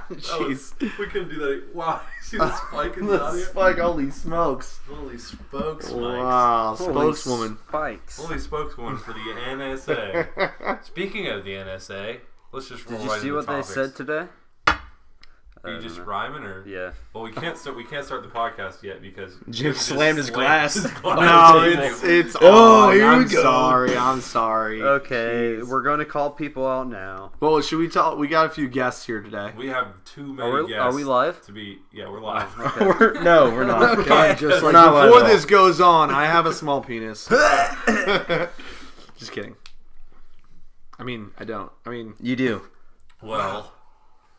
Jeez. We couldn't do that. Wow, you see the spike in the The audio? spike, holy smokes. Holy spokes, Wow, Holy spokeswoman. Spikes. Holy spokeswoman for the NSA. Speaking of the NSA, let's just roll Did you right see into what they topics. said today? Are you just rhyming or? Yeah. Well, we can't start the podcast yet because Jim just slammed his glass. glass No, table. it's Oh, on. here I'm we go. sorry. I'm sorry. Okay, Jeez. we're going to call people out now. Well, should we tell? We got a few guests here today. We have too many Are we, guests. are we live? To be, yeah, we're live. Okay. No, we're not. Okay, just We're like not. before Before this. this goes on, I have a small penis. Just kidding. I mean, I don't. I mean, You do. Well,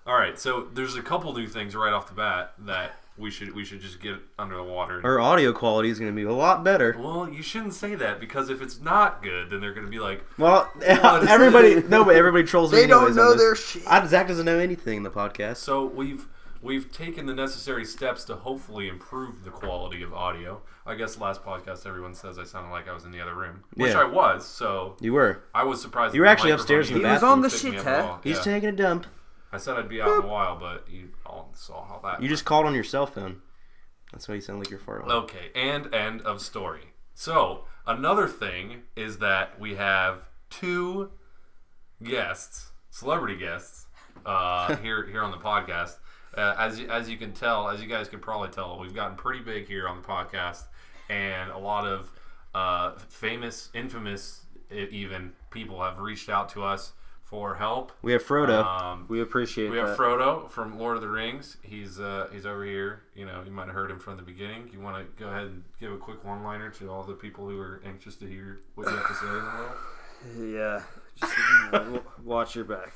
all right. So there's a couple new things right off the bat that we should just get under the water. Our audio quality is going to be a lot better. Well, you shouldn't say that because if it's not good, then they're going to be like, Well, What is everybody, it? no, but everybody trolls me. They don't anyways on know this. their shit. Zach doesn't know anything in the podcast. so we've taken the necessary steps to hopefully improve the quality of audio. I guess last podcast everyone says I sounded like I was in the other room, which Yeah. I was. So You were. I was surprised. You were that the actually upstairs in the microphone He was on the picked me shit, up huh? at all. He's Yeah. taking a dump. I said I'd be out in a while, but you all saw how that. You just called on your cell phone. That's why you sound like you're far away. Okay, and end of story. So, another thing is that we have two guests, celebrity guests, here on the podcast. As you can tell, as you guys can probably tell, we've gotten pretty big here on the podcast, and a lot of famous, infamous, even people have reached out to us for help. We have Frodo. We appreciate We have that. Frodo from Lord of the Rings. He's over here. You know, you might have heard him from the beginning. You want to go ahead and give a quick one-liner to all the people who are anxious to hear what you have to say in the world? Yeah. Just watch your back.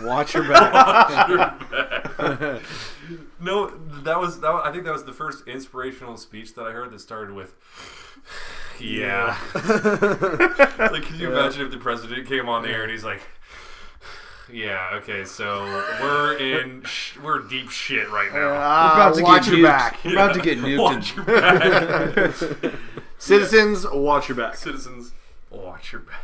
watch your back. No, that was. I think that was the first inspirational speech that I heard that started with, "Yeah." Like, can you imagine if the president came on the air and he's like, "Yeah, okay, so we're deep shit right now. We're about to watch get your nuked. back. We're about to get nuked. Watch your back, Citizens, watch your back. citizens. Watch your back."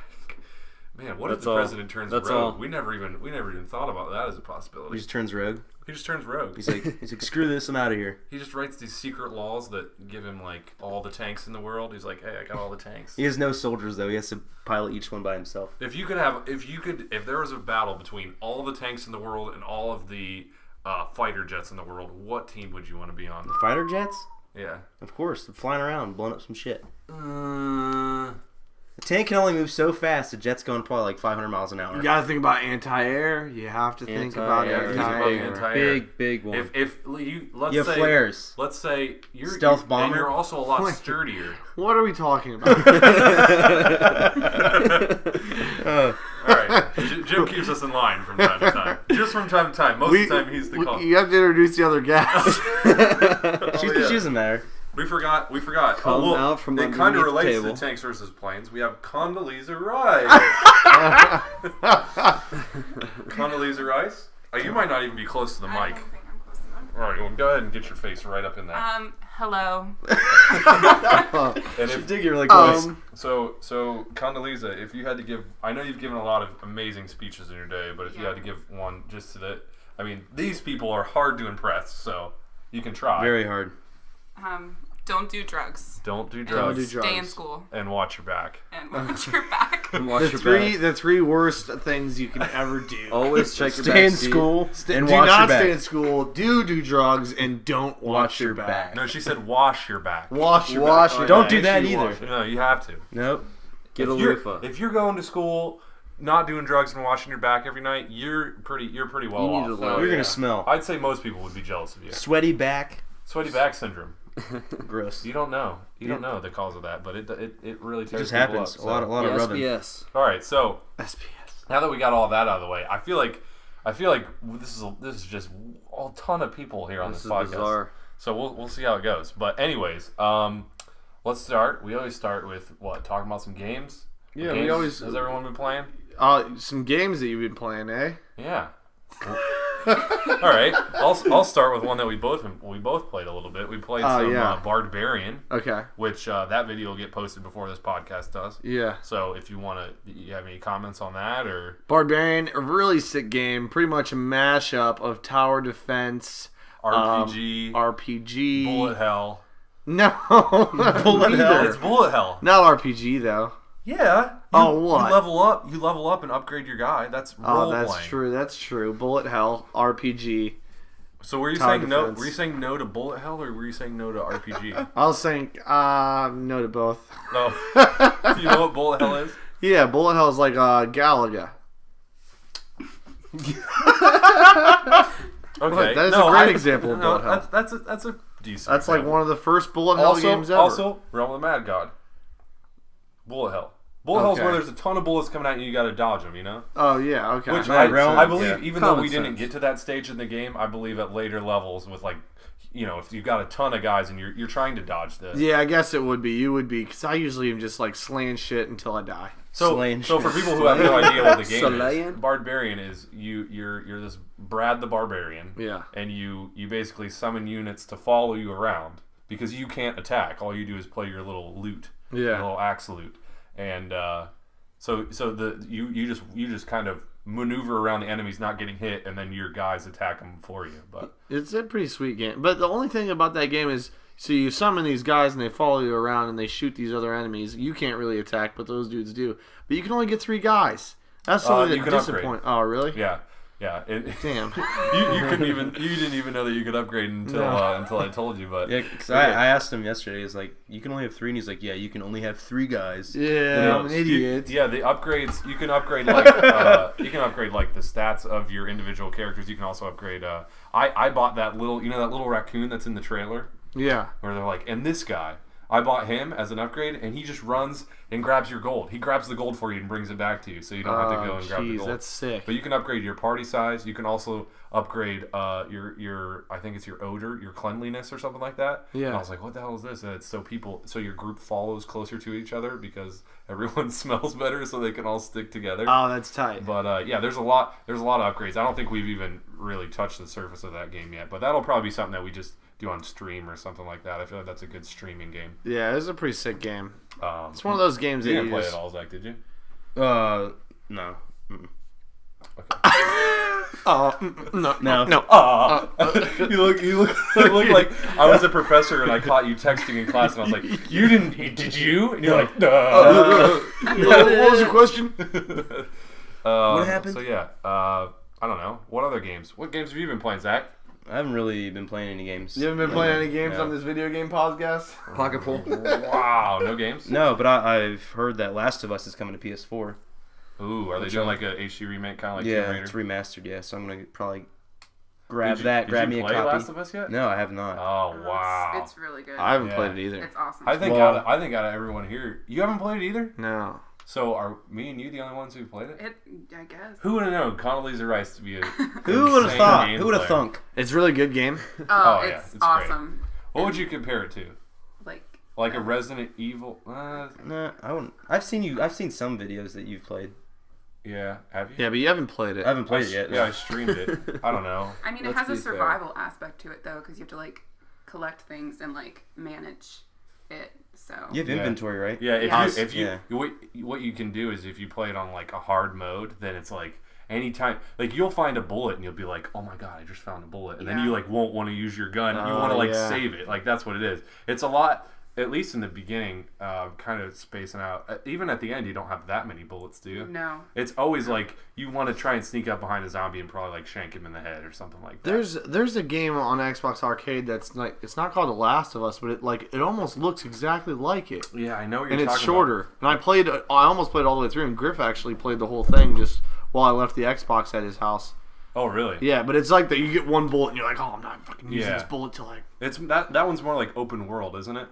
Man, what if That's the all. president turns That's rogue? all. We never even thought about that as a possibility. He just turns rogue. He just turns rogue. He's like, screw this, I'm out of here. He just writes these secret laws that give him like all the tanks in the world. He's like, hey, I got all the tanks. He has no soldiers though. He has to pilot each one by himself. If there was a battle between all the tanks in the world and all of the fighter jets in the world, what team would you want to be on? Fighter jets? Yeah. Of course, they're flying around, blowing up some shit. The tank can only move so fast. The jet's going probably like 500 miles an hour. You gotta think about anti-air. You have to think about Anti-air. anti-air. Anti-air. Big one. If you let's You have say flares. let's say Stealth and bomber. you're also a lot Wait. sturdier. What are we talking about? All right, Jim keeps us in line from time to time. Just from time to time. Most of the time, he's the call. You have to introduce the other guest. She doesn't matter. We forgot. Come out from it underneath kind of the relates table. to tanks versus planes. We have Condoleezza Rice. Condoleezza Rice? Oh, you might not even be close to the I mic. don't think I'm close enough. All right, well, go ahead and get your face right up in that. Hello. And if, Dig your like voice. so Condoleezza, if you had to give, I know you've given a lot of amazing speeches in your day, but if you had to give one just to the, I mean, these people are hard to impress, so you can try. Very hard. Don't do drugs. Don't do Don't drugs. do drugs. Stay in school And watch your back. and watch your back. Watch your back. The three worst things you can ever do. Always check your Stay back in seat. school and do watch not your back. stay in school. Do drugs and don't watch your back. No, she said wash your back. Wash your Wash back. your Don't back. do that Actually either. wash it. No, you have to. Nope. Get a If you're, loofah. if you're going to school, not doing drugs and washing your back every night, you're pretty well You need off. to So, learn. You're yeah. gonna smell. I'd say most people would be jealous of you. Sweaty back. Sweaty back syndrome. Gross. You don't know. You don't know the cause of that, but it really It tears just people happens. up. A lot Yeah, of rubbing. SBS. All right, so SPS. now that we got all that out of the way, I feel like this is just a ton of people here on This this is podcast. bizarre. So we'll see how it goes. But anyways, let's start. We always start with what? Talking about some games. Yeah, Games? we always. Has everyone been playing? Some games that you've been playing, eh? Yeah. All right, I'll start with one that we both played a little bit. We played some yeah. Barbarian, Okay. which that video will get posted before this podcast does. Yeah. So if you you have any comments on that or Barbarian, a really sick game. Pretty much a mashup of tower defense, RPG, RPG. Bullet Hell? No. Bullet Hell. It's Bullet Hell. Not RPG though. Yeah. Oh, what? You level up and upgrade your guy. That's role Oh, that's playing. true. That's true. Bullet Hell RPG. So were you Tower saying no? defense. Were you saying no to Bullet Hell or were you saying no to RPG? I was saying no to both. No. Do you know what Bullet Hell is? Yeah, Bullet Hell is like Galaga. Okay, that is a great example of Bullet Hell. That's a decent. That's like example. one of the first Bullet Hell games ever. Also, Realm of the Mad God. Bullet Hell. Bullet Hell's Okay. where there's a ton of bullets coming at you. You got to dodge them. You know. Oh yeah, okay. Which Mad Realm, I believe, yeah. even though Common we didn't sense. get to that stage in the game, I believe at later levels with like, if you've got a ton of guys and you're trying to dodge this. Yeah, I guess it would be. You would be, because I usually am just like slaying shit until I die. So Slaying for shit. people who have no idea what the game is, Slaying? Barbarian is you're this Brad the Barbarian. Yeah. And you basically summon units to follow you around because you can't attack. All you do is play your little loot. Yeah. Your little axe loot. And so you just kind of maneuver around the enemies not getting hit, and then your guys attack them for you. But It's a pretty sweet game. But the only thing about that game is, so you summon these guys and they follow you around and they shoot these other enemies. You can't really attack, but those dudes do. But you can only get 3 guys. That's something you that can upgrade. disappoints. Oh, really? yeah. Damn. you didn't even know that you could upgrade until I told you. But Yeah, because I asked him yesterday. He's like, you can only have 3, and he's like, yeah, you can only have 3 guys. Yeah, I'm an idiot. Yeah, the upgrades you can upgrade like the stats of your individual characters. You can also upgrade. I bought that little raccoon that's in the trailer Yeah. where they're like, and this guy. I bought him as an upgrade, and he just runs and grabs your gold. He grabs the gold for you and brings it back to you, so you don't have to go and grab the Jeez, gold. that's sick. But you can upgrade your party size. You can also upgrade your I think it's your odor, your cleanliness, or something like that. Yeah. And I was like, what the hell is this? And it's so your group follows closer to each other because everyone smells better, so they can all stick together. Oh, that's tight. But yeah, there's a lot of upgrades. I don't think we've even really touched the surface of that game yet. But that'll probably be something that we just do on stream or something like that. I feel like that's a good streaming game. Yeah, it's a pretty sick game. It's It's one of those games that You you didn't play just... it all, Zach, did you? No. Oh, no. No. No. You look like I was a professor and I caught you texting in class and I was like, "You didn't? Did you?" And you're like, "No." What was your question? What happened? So yeah, I don't know. What other games? What games have you been playing, Zach? I haven't really been playing any games. You haven't been playing any games No. on this video game podcast? Pocket pull. Wow, no games. No, but I've heard that Last of Us is coming to PS4. Ooh, are they doing like a HD remake, kind of like Tomb Yeah, Raider? it's remastered. Yeah, so I'm gonna probably grab Did that. Grab you me a play copy. Last of Us yet? No, I have not. Oh wow. It's really good. I haven't Yeah. played it either. It's awesome. I think Well- out of everyone here, you haven't played it either. No. So are me and you the only ones who played it? I guess. Who would have known Condoleezza Rice to be a Who would have insane thought? game Who would have player? thunk? It's a really good game. Oh, yeah, it's it's great. awesome. What would you compare it to? Like A Resident Evil? Nah, I wouldn't. I've seen some videos that you've played. Yeah, have you? Yeah, but you haven't played it. I haven't played it yet. Yeah, I streamed it. I don't know. I mean, it Let's has a be fair. survival aspect to it though, because you have to like collect things and like manage it. So You have inventory, right? Yeah, Yes. if you Yeah. what you can do is if you play it on like a hard mode, then it's like anytime like you'll find a bullet and you'll be like, oh my god, I just found a bullet, and then Yeah. you like won't want to use your gun. You want to like yeah. save it. Like that's what it is. It's a lot. At least in the beginning, kind of spacing out. Even at the end, you don't have that many bullets, do you? no. It's always like you want to try and sneak up behind a zombie and probably like shank him in the head or something like that. There's a game on Xbox Arcade that's like, it's not called The Last of Us, but it almost looks exactly like it. Yeah, I know what you're And it's talking shorter. And I almost played all the way through, and Griff actually played the whole thing just while I left the Xbox at his house. about. Oh, really? Yeah, but it's like that you get one bullet and you're like, oh, I'm not fucking using Yeah. this bullet till I... It's that one's more like open world, isn't it?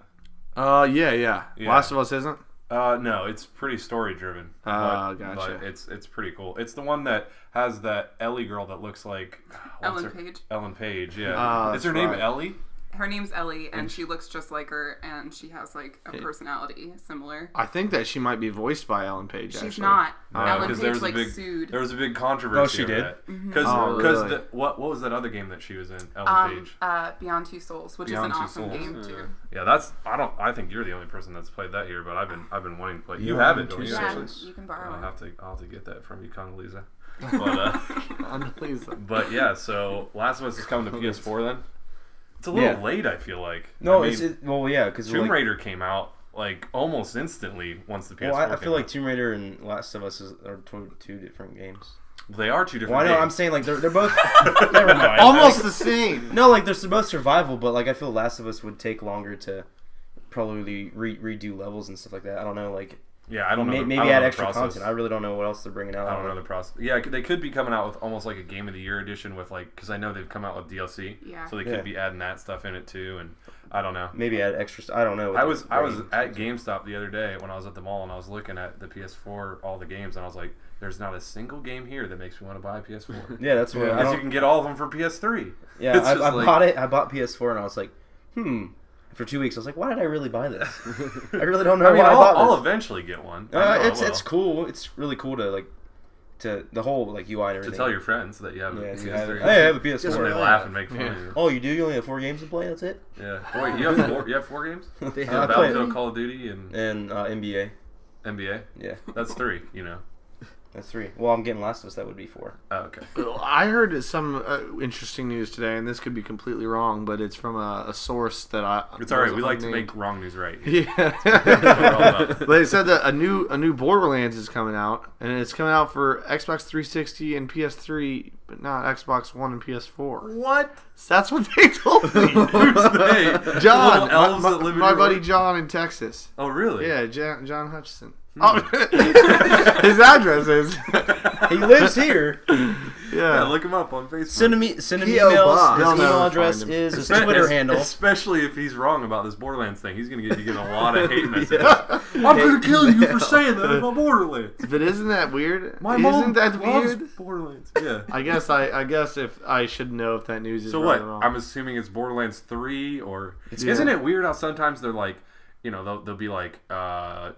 Yeah. Yeah. Last of Us isn't? No, it's pretty story driven. Gotcha. But it's pretty cool. It's the one that has that Ellie girl that looks like what's Ellen Page. Ellen Page, yeah. Is her that's name right. Ellie? Her name's Ellie, and she looks just like her, and she has like a personality similar. I think that she might be voiced by Ellen Page. She's actually. not. Ellen because Page like sued. there was a big controversy. Oh, she over did? that. Mm-hmm. Because Oh, really? what was that other game that she was in? Ellen Page. Beyond Two Souls, which Beyond is Two an awesome Souls. game too. Yeah, I think you're the only person that's played that here, but I've been wanting to play. You have it, don't you? Yeah, Souls. you can borrow I'll it. have to get that from you, Condoleezza. But Unbelievable. but yeah, so Last of Us is coming to PS4 then. It's a little late, I feel like. No, I mean, well, yeah, because Tomb Raider came out like almost instantly once the PS4. Well, I came feel like out. Tomb Raider and Last of Us are two different games. They are two different. Well, I know. games. I'm saying like they're both. Never mind. Almost the same. No, like they're both survival, but like I feel Last of Us would take longer to probably redo levels and stuff like that. I don't know, like Yeah, I don't know. maybe I don't add know the extra process. content. I really don't know what else they're bringing out. I don't know the process. Yeah, they could be coming out with almost like a Game of the Year edition with like, because I know they've come out with DLC. Yeah. So they Yeah. could be adding that stuff in it too, and I don't know. Maybe add extra. I don't know. I was at GameStop the other day when I was at the mall and I was looking at the PS4, all the games, and I was like, "There's not a single game here that makes me want to buy a PS4." Yeah, that's what I Because you don't. can get all of them for PS3. Yeah, It's I just like- bought it. I bought PS4 and I was like, For 2 weeks, I was like, why did I really buy this? I really don't know I mean, why I bought I'll this. eventually get one. I know I It's will. cool. It's really cool to like to the whole like UI and to everything. tell your friends that you have a Yeah, PS3. you have it. Hey, I have a PS4. Just they laugh and make fun of you. Oh, you do? You only have 4 games to play? That's it? Yeah. Wait, you have four games? They I have play- Battlefield, Call of Duty, and And NBA. NBA. Yeah, That's 3. You know. that's 3. Well, I'm getting Last of Us. That would be 4. Oh, okay. I heard some interesting news today, and this could be completely wrong, but it's from a source that I. It's all right. We wasn't like to unnamed. make wrong news right. Yeah. about. They said that a new Borderlands is coming out, and it's coming out for Xbox 360 and PS3, but not Xbox One and PS4. What? That's what they told me. Who's they? John, Little elves that live in my your buddy life? John in Texas. Oh, really? Yeah, John Hutchison. Oh, his address is. He lives here. Yeah, look him up on Facebook. Send him P.O. emails. Box. His They'll email never address find him. is his Twitter handle. Especially if he's wrong about this Borderlands thing. He's going to get a lot of hate messages. I'm going to kill you for saying that about Borderlands. But isn't that weird? My isn't mom that loves weird? Borderlands. Yeah. I guess if I should know if that news is So right what? or wrong. I'm assuming it's Borderlands 3 or... Yeah. Isn't it weird how sometimes they're like, you know, they'll be like, I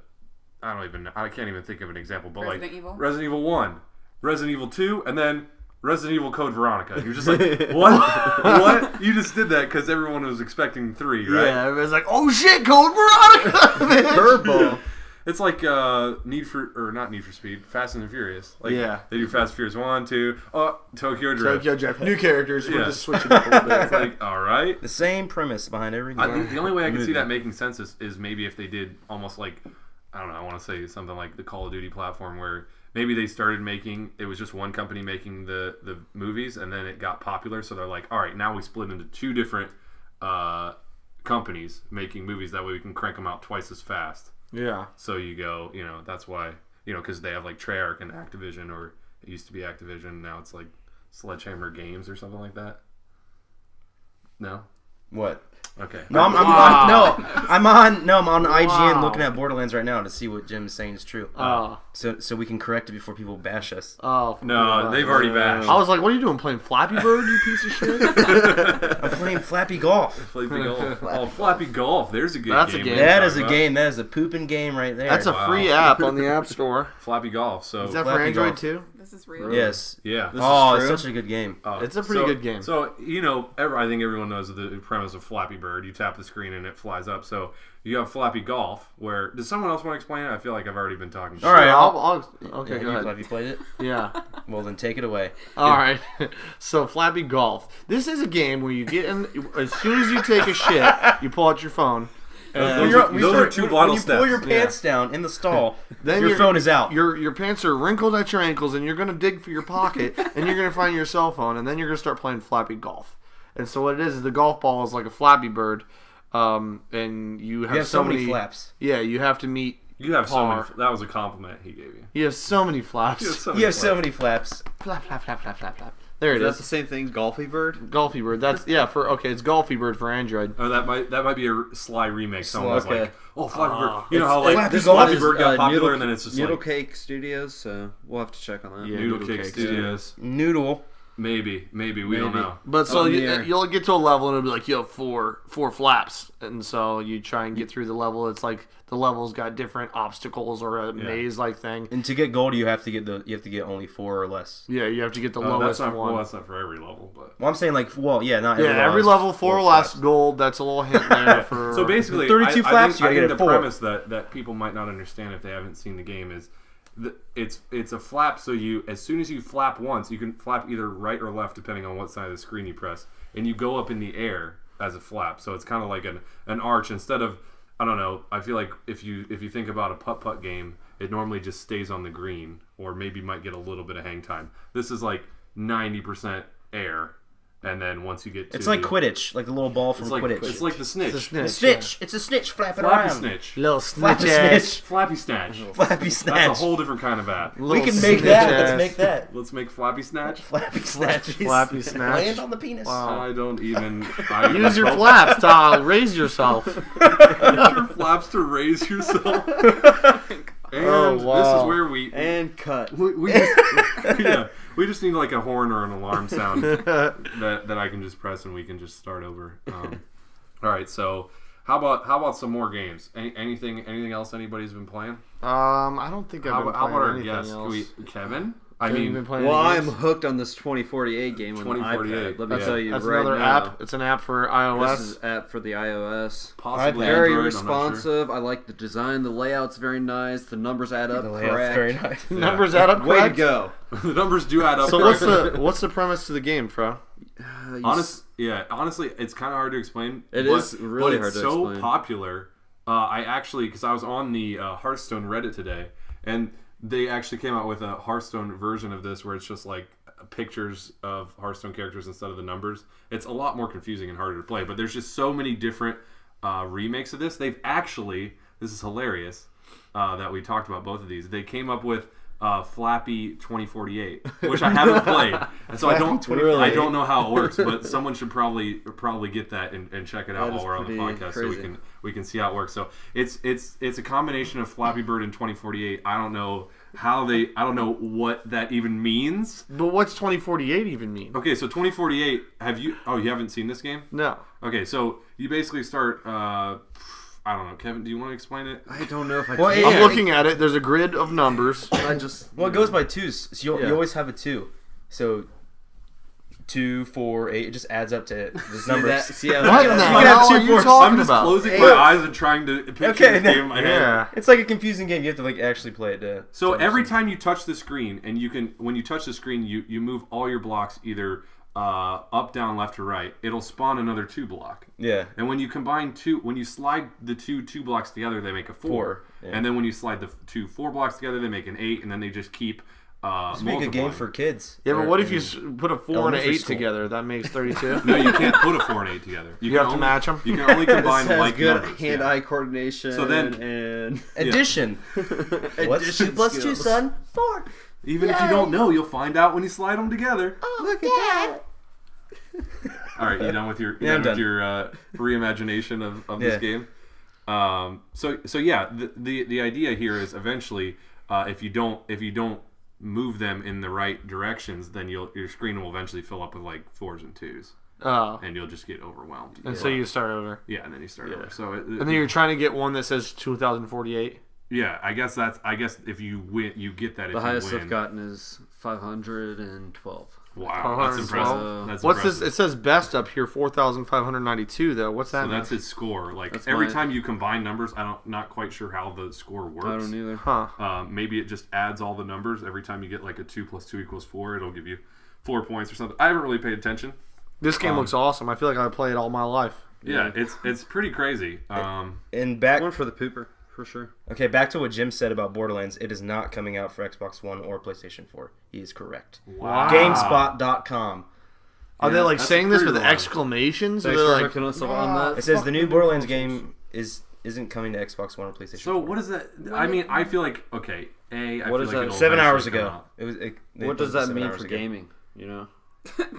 can't even think of an example, but Resident like Evil? Resident Evil 1, Resident Evil 2, and then Resident Evil Code Veronica. You're just like, what? What? You just did that because everyone was expecting 3, right? Yeah, everybody's like, "Oh shit, Code Veronica!" Curveball. It's like not Need for Speed, Fast and the Furious. Like, Yeah. they do Fast and Furious 1, 2, Tokyo Drift. Tokyo Drift. New characters. We're Yeah. just switching up a little bit. It's like, all right. The same premise behind every game. The only way I can see movie. that making sense is maybe if they did almost like, I don't know, I want to say something like the Call of Duty platform where maybe they started making, it was just one company making the movies and then it got popular. So they're like, all right, now we split into 2 different companies making movies. That way we can crank them out twice as fast. Yeah. So you go, that's why, because they have like Treyarch and Activision, or it used to be Activision. Now it's like Sledgehammer Games or something like that. No? What? Okay. No, I'm on IGN looking at Borderlands right now to see what Jim's saying is true. Oh. So we can correct it before people bash us. Oh. No, they've already bashed. I was like, "What are you doing? Playing Flappy Bird, you piece of shit?" I'm playing Flappy Golf. Flappy Golf. Oh, Flappy Golf. There's a good That's a game. game. That is a game. That is a pooping game right there. That's a Wow. free app on the App Store. Flappy Golf. So Is that for Flappy Android Golf. too? This is real. Yes. yeah. Oh, true? it's such a good game. It's a pretty good game. So I think everyone knows the premise of Flappy Bird. You tap the screen and it flies up. So you have Flappy Golf. Where does someone else want to explain it? I feel like I've already been talking. All right, Okay, go have ahead. you played it? Yeah. Well, then take it away. All right. So Flappy Golf. This is a game where you get in as soon as you take a shit, you pull out your phone. Those are 2 vital When you steps. pull your pants down in the stall, Then your phone is out. Your pants are wrinkled at your ankles, and you're gonna dig for your pocket, and you're gonna find your cell phone, and then you're gonna start playing Flappy Golf. And so what it is the golf ball is like a Flappy Bird, and you have, You have so many flaps. Yeah, you have to meet. You have so many. par. That was a compliment he gave you. You have so many flaps. You have so many flaps. Flap, flap, flap, flap, flap, flap. There it That's is. the same thing, Golfy Bird? Golfy Bird. That's it's Golfy Bird for Android. Oh, that might be a sly remake. Someone was Okay. like, "Oh, Flappy Bird." You know how It's- like Flappy Flappy Golf Bird got popular, Noodle- and then it's just Noodle like Cake Studios, so we'll have to check on that. Yeah. Noodle Noodle Cake Cake Studios. Noodle. Maybe we don't know. But so near. you'll get to a level and it'll be like you have four flaps, and so you try and get through the level. It's like the level's got different obstacles or a maze like thing. And to get gold, you have to get only 4 or less. Yeah, you have to get the That's lowest not, one. well, that's not for every level, but Well, I'm saying not Every level 4 or less gold. That's a little hint there for. so basically, 32 I flaps, think, you gotta I get think a the 4. premise that people might not understand if they haven't seen the game is it's a flap. So you, as soon as you flap once, you can flap either right or left depending on what side of the screen you press, and you go up in the air as a flap. So it's kind of like an arch instead of, I don't know. I feel like if you think about a putt game, it normally just stays on the green, or maybe might get a little bit of hang time. This is like 90% air, and then once you get to It's like Quidditch, like the little ball from Quidditch. it's like the snitch, The Snitch. It's a snitch flapping flappy around. snitch, Little Flappy snitch ass. snitch. flappy snatch. Flappy That's snatch. a whole different kind of bat. We Little can make snitch that. ass. Let's make that. Let's make flappy snatch. Flappy snatch. Flappy snatch. Land on the penis. Wow. I don't even Use your flaps to raise yourself. Use your flaps to raise yourself. And Oh, this is wow. where we cut. we just, yeah, we just need like a horn or an alarm sound that I can just press and we can just start over. All right, so how about some more games? Anything else anybody's been playing? I don't think I've How been about playing our anything guest? else. Kevin? Have you been playing Well, any I'm games? hooked on this 2048 game on the 2048. iPad. Let me Yeah. tell you That's right another now. app. It's an app for iOS. This is app for the iOS. Possibly Very Android, I'm not sure. responsive. I like the design. The layout's very nice. The numbers add up. The layout's correct. very nice. Numbers add up Way to correct? go. The numbers do add up. So correctly. what's the premise to the game, Fro? Honestly, it's kind of hard to explain. It but, is really but hard it's to so explain. popular. I actually, because I was on the Hearthstone Reddit today, and they actually came out with a Hearthstone version of this where it's just like pictures of Hearthstone characters instead of the numbers. It's a lot more confusing and harder to play, but there's just so many different remakes of this. They've actually, this is hilarious, that we talked about both of these. They came up with Flappy 2048, which I haven't played, and so I don't know how it works. But someone should probably get that and check it out That is while we're on the pretty podcast, so crazy. we can see how it works. So it's a combination of Flappy Bird and 2048. I don't know what that even means. But what's 2048 even mean? Okay, so 2048. You haven't seen this game? No. Okay, so you basically start. I don't know, Kevin. Do you want to explain it? I don't know if I Well, can. yeah. I'm looking at it. There's a grid of numbers. I just. Well, it goes by twos. So Yeah. you always have a 2. So 2, 4, 8. It just adds up to this number. What in the You can have hell two are you forks. talking I'm just about? closing my eyes and trying to picture Okay, this game in my head. Yeah. It's like a confusing game. You have to like actually play it to. So to every understand. time you touch the screen, and when you touch the screen, you move all your blocks either up, down, left, or right. It'll spawn another 2 block. Yeah. And when you slide the two blocks together, they make a 4. 4, yeah. And then when you slide the 2 4 blocks together, they make an 8, and then they just keep It's make a game for kids. Yeah, but Or- what if you put a 4 and an elementary 8 school. together? That makes 32. No, you can't put a 4 and 8 together. You have to match 'em? You can only combine This has like good numbers. hand-eye yeah. coordination. So then- and Addition. What's 2 addition plus 2, skills. son? 4. Even if you don't know, you'll find out when you slide them together. Look at that. All right, you done with your Yeah, I'm done. reimagination of this Yeah. game? So yeah, the idea here is eventually if you don't move them in the right directions, then your screen will eventually fill up with like 4s and 2s, Oh. and you'll just get overwhelmed. And so you start over. Yeah, and then you start over. So And then you're trying to get one that says 2048. yeah, I guess if you win, you get that. the if highest you I've win. gotten is 512. Wow, that's 512. impressive. That's What's impressive. this? It says best up here, 4,592 though. What's that So mean? that's its score. Like That's every mine. time you combine numbers, not quite sure how the score works. I don't either. Huh. Maybe it just adds all the numbers. Every time you get like a 2 + 2 = 4, it'll give you 4 points or something. I haven't really paid attention. This game looks awesome. I feel like I play it all my life. Yeah, it's pretty crazy. And back. One for the pooper, for sure. Okay, back to what Jim said about Borderlands. It is not coming out for Xbox One or PlayStation 4. He is correct. Wow. GameSpot.com. Are they like that's saying this pretty with reliable. exclamations? Or Thanks they're for like, hooking us up on that. It says the new Borderlands game isn't coming to Xbox One or PlayStation 4. So what is that? I mean, I feel like I What feel is like that? it'll 7 hours eventually come ago. out. They What does posted that 7 mean hours for ago. gaming? You know.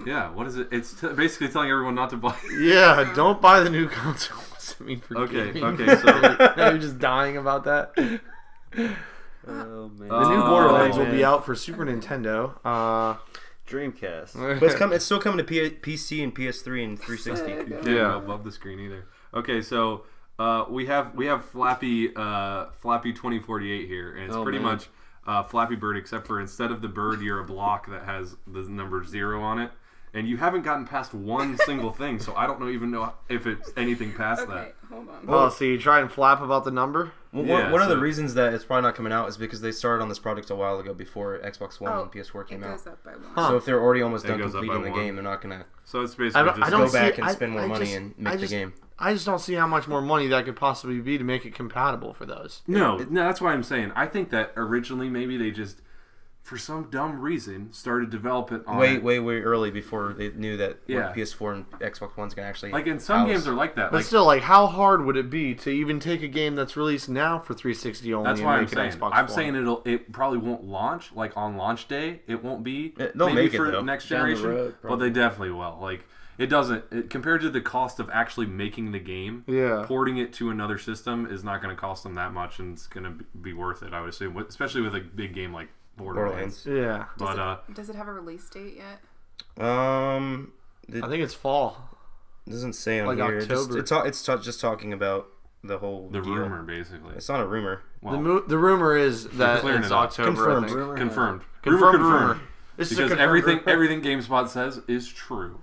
Yeah, what is it? It's basically telling everyone not to buy. yeah, don't buy the new console. What's it mean for Okay, gaming? okay, so Now you're just dying about that. Oh man. The new Oh, Borderlands will man. be out for Super Nintendo. Dreamcast. But it's still coming to PC and PS3 and 360. Sick. Can't Yeah. go above the screen either. Okay, so we have Flappy 2048 here, and it's Oh, pretty man. much Flappy Bird, except for instead of the bird, you're a block that has the number 0 on it, and you haven't gotten past one single thing. So I don't even know if it's anything past Okay, that. hold on. Oh, so you try and flap about the number? Well, Yeah, one of the so- reasons that it's probably not coming out is because they started on this project a while ago before Xbox One and PS4 it came out. goes up by one. Huh. So if they're already almost It done goes up completing by the one. game, they're not gonna So it's basically just don't go see- back and spend more money just- and make the game. I just don't see how much more money that could possibly be to make it compatible for those. No, that's why I'm saying. I think that originally maybe they just, for some dumb reason, started developing on Way early before they knew that Yeah. what PS4 and Xbox One's gonna actually. Like in some house. games are like that. But Like still, like, how hard would it be to even take a game that's released now for 360 only that's and why I'm make it saying. Xbox I'm One? saying it probably won't launch like on launch day. It won't be. They'll maybe make it, for though. next Down the generation. road, But they definitely will. Like it doesn't compared to the cost of actually making the game. Yeah. Porting it to another system is not going to cost them that much, and it's going to be worth it. I would assume, especially with a big game like Borderlands. Borderlands. Yeah. But Does it have a release date yet? It I think it's fall. doesn't say on Like here. October. It's just talking about the whole the deal. rumor basically. It's not a rumor. Well, The rumor is that clearing it's it up. October. Confirmed. I think. Rumor confirmed. Confirmed Rumor rumor. This is a Because confirmed everything GameSpot says is true.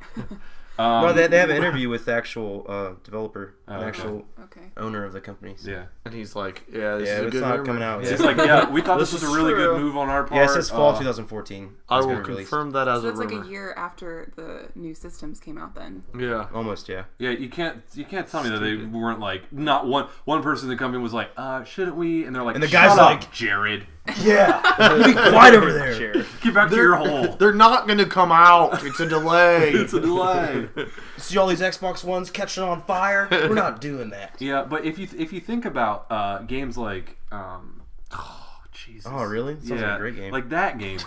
No, they have an interview with the actual developer, an okay. actual Okay. owner of the company. So. Yeah. And he's like, yeah, this Yeah, is a it's good not rumor. coming out. Yeah. It's like, yeah, we thought this This was a is really true. good move on our part. Yeah, it says fall 2014. I It's will gonna release. confirm that as So a that's like rumor. a year after the new systems came out then. Yeah. Almost, yeah. Yeah, you can't tell me that they weren't like not one person in the company was like, shouldn't we? And they're like, And the "Shut guy's up, like- Jared, Yeah. Be quiet over there. get back to your hole. They're not going to come out. It's a delay. It's a delay. See all these Xbox Ones catching on fire? We're not doing that. Yeah, but if you think about games like Jesus. Oh, really? Sounds like a great game. Like that game.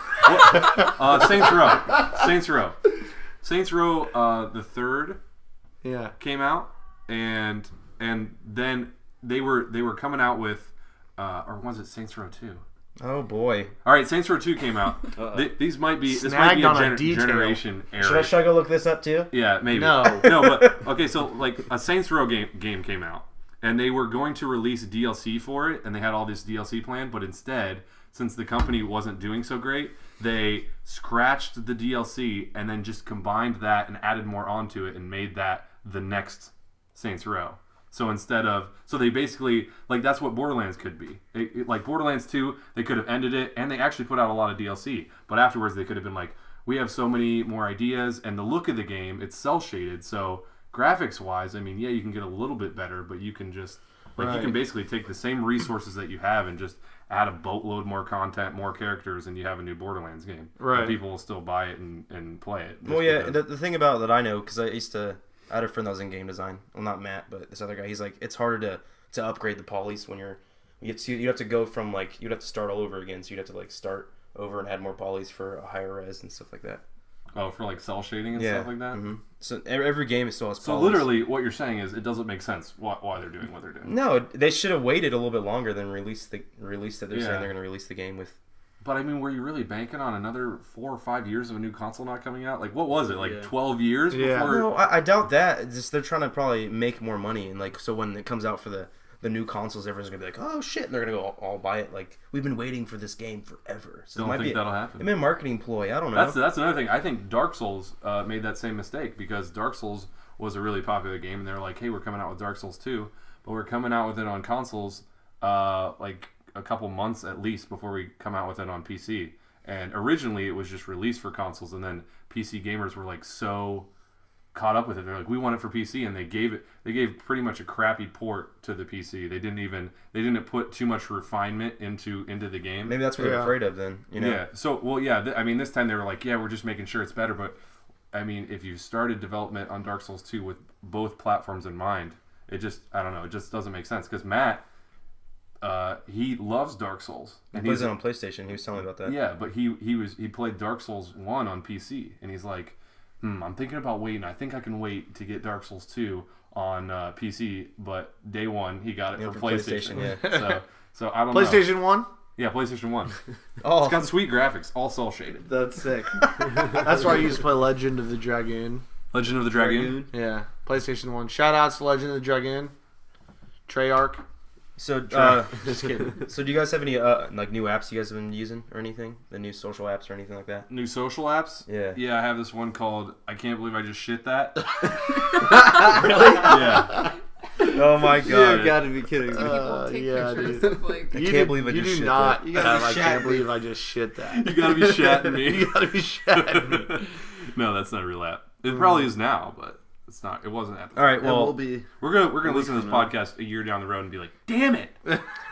Saints Row the third Yeah. came out, and then they were coming out with, or was it Saints Row 2? Oh boy. All right, Saints Row 2 came out. This might be Snagged on a a detail. generation error. Should I go look this up too? Yeah, maybe. No. No, but okay. So like a Saints Row game came out, and they were going to release DLC for it, and they had all this DLC planned. But instead, since the company wasn't doing so great, they scratched the DLC and then just combined that and added more onto it and made that the next Saints Row. So so they basically, like, that's what Borderlands could be. Like Borderlands 2, they could have ended it, and they actually put out a lot of DLC. But afterwards, they could have been like, we have so many more ideas, and the look of the game, it's cel-shaded. So graphics-wise, I mean, yeah, you can get a little bit better, but you can just, like, you can basically take the same resources that you have and just add a boatload more content, more characters, and you have a new Borderlands game. Right. And people will still buy it and play it. just Well, yeah. because- The thing about that I know, because I had a friend that was in game design. Well, not Matt, but this other guy. He's like, it's harder to upgrade the polys when you have to go from like you'd have to start all over again. So you'd have to like start over and add more polys for a higher res and stuff like that. Oh, for like cell shading and Yeah. stuff like that? Mm-hmm. So every game still has polys. So literally, what you're saying is it doesn't make sense why they're doing what they're doing. No, they should have waited a little bit longer than release that they're Yeah. saying they're going to release the game with. But I mean, were you really banking on another 4 or 5 years of a new console not coming out? Like, what was it? Like Yeah. 12 years Yeah. before? No, I doubt that. It's just they're trying to probably make more money, and like so when it comes out for the new consoles, everyone's gonna be like, oh shit, and they're gonna go all buy it. Like we've been waiting for this game forever. So Don't it might think be that'll happen. It may be a marketing ploy. I don't know. That's another thing. I think Dark Souls made that same mistake because Dark Souls was a really popular game, and they're like, hey, we're coming out with Dark Souls 2, but we're coming out with it on consoles like a couple months at least before we come out with it on PC. And originally it was just released for consoles, and then PC gamers were like so caught up with it. They're like, we want it for PC, and they gave pretty much a crappy port to the PC. They didn't put too much refinement into the game. Maybe that's what they're Yeah. afraid of then. You know. Yeah. So, well, yeah. I mean, this time they were like, yeah, we're just making sure it's better. But I mean, if you started development on Dark Souls 2 with both platforms in mind, I don't know. It just doesn't make sense because Matt, he loves Dark Souls. He plays it on PlayStation. He was telling me about that. Yeah, but he played Dark Souls 1 on PC, and he's like, I'm thinking about waiting. I think I can wait to get Dark Souls 2 on PC, but day one he got it Yeah, for for PlayStation. PlayStation, yeah. So I don't know. PlayStation 1? Yeah, PlayStation 1. Oh, It's got sweet graphics, all cel shaded. That's sick. That's why I used to play Legend of the Dragoon. Legend of the Dragoon. Yeah, PlayStation 1. Shout outs to Legend of the Dragoon. Treyarch. so Just kidding. so do you guys have any like new apps you guys have been using or anything? The new social apps or anything like that? New social apps? Yeah. Yeah, I have this one called I Can't Believe I Just Shit That. Really? Yeah. Oh my god. You gotta be kidding me. People take yeah, pictures dude. of like. I can't believe I you just do shit not. that. You gotta I I can't can't believe I just shit that. You gotta be shatting me. You gotta be shatting me. No, that's not a real app. It probably is now, but it's not. It wasn't at the All right, It well, will be. We're gonna listen to this from now. podcast a year down the road and be like, damn it. we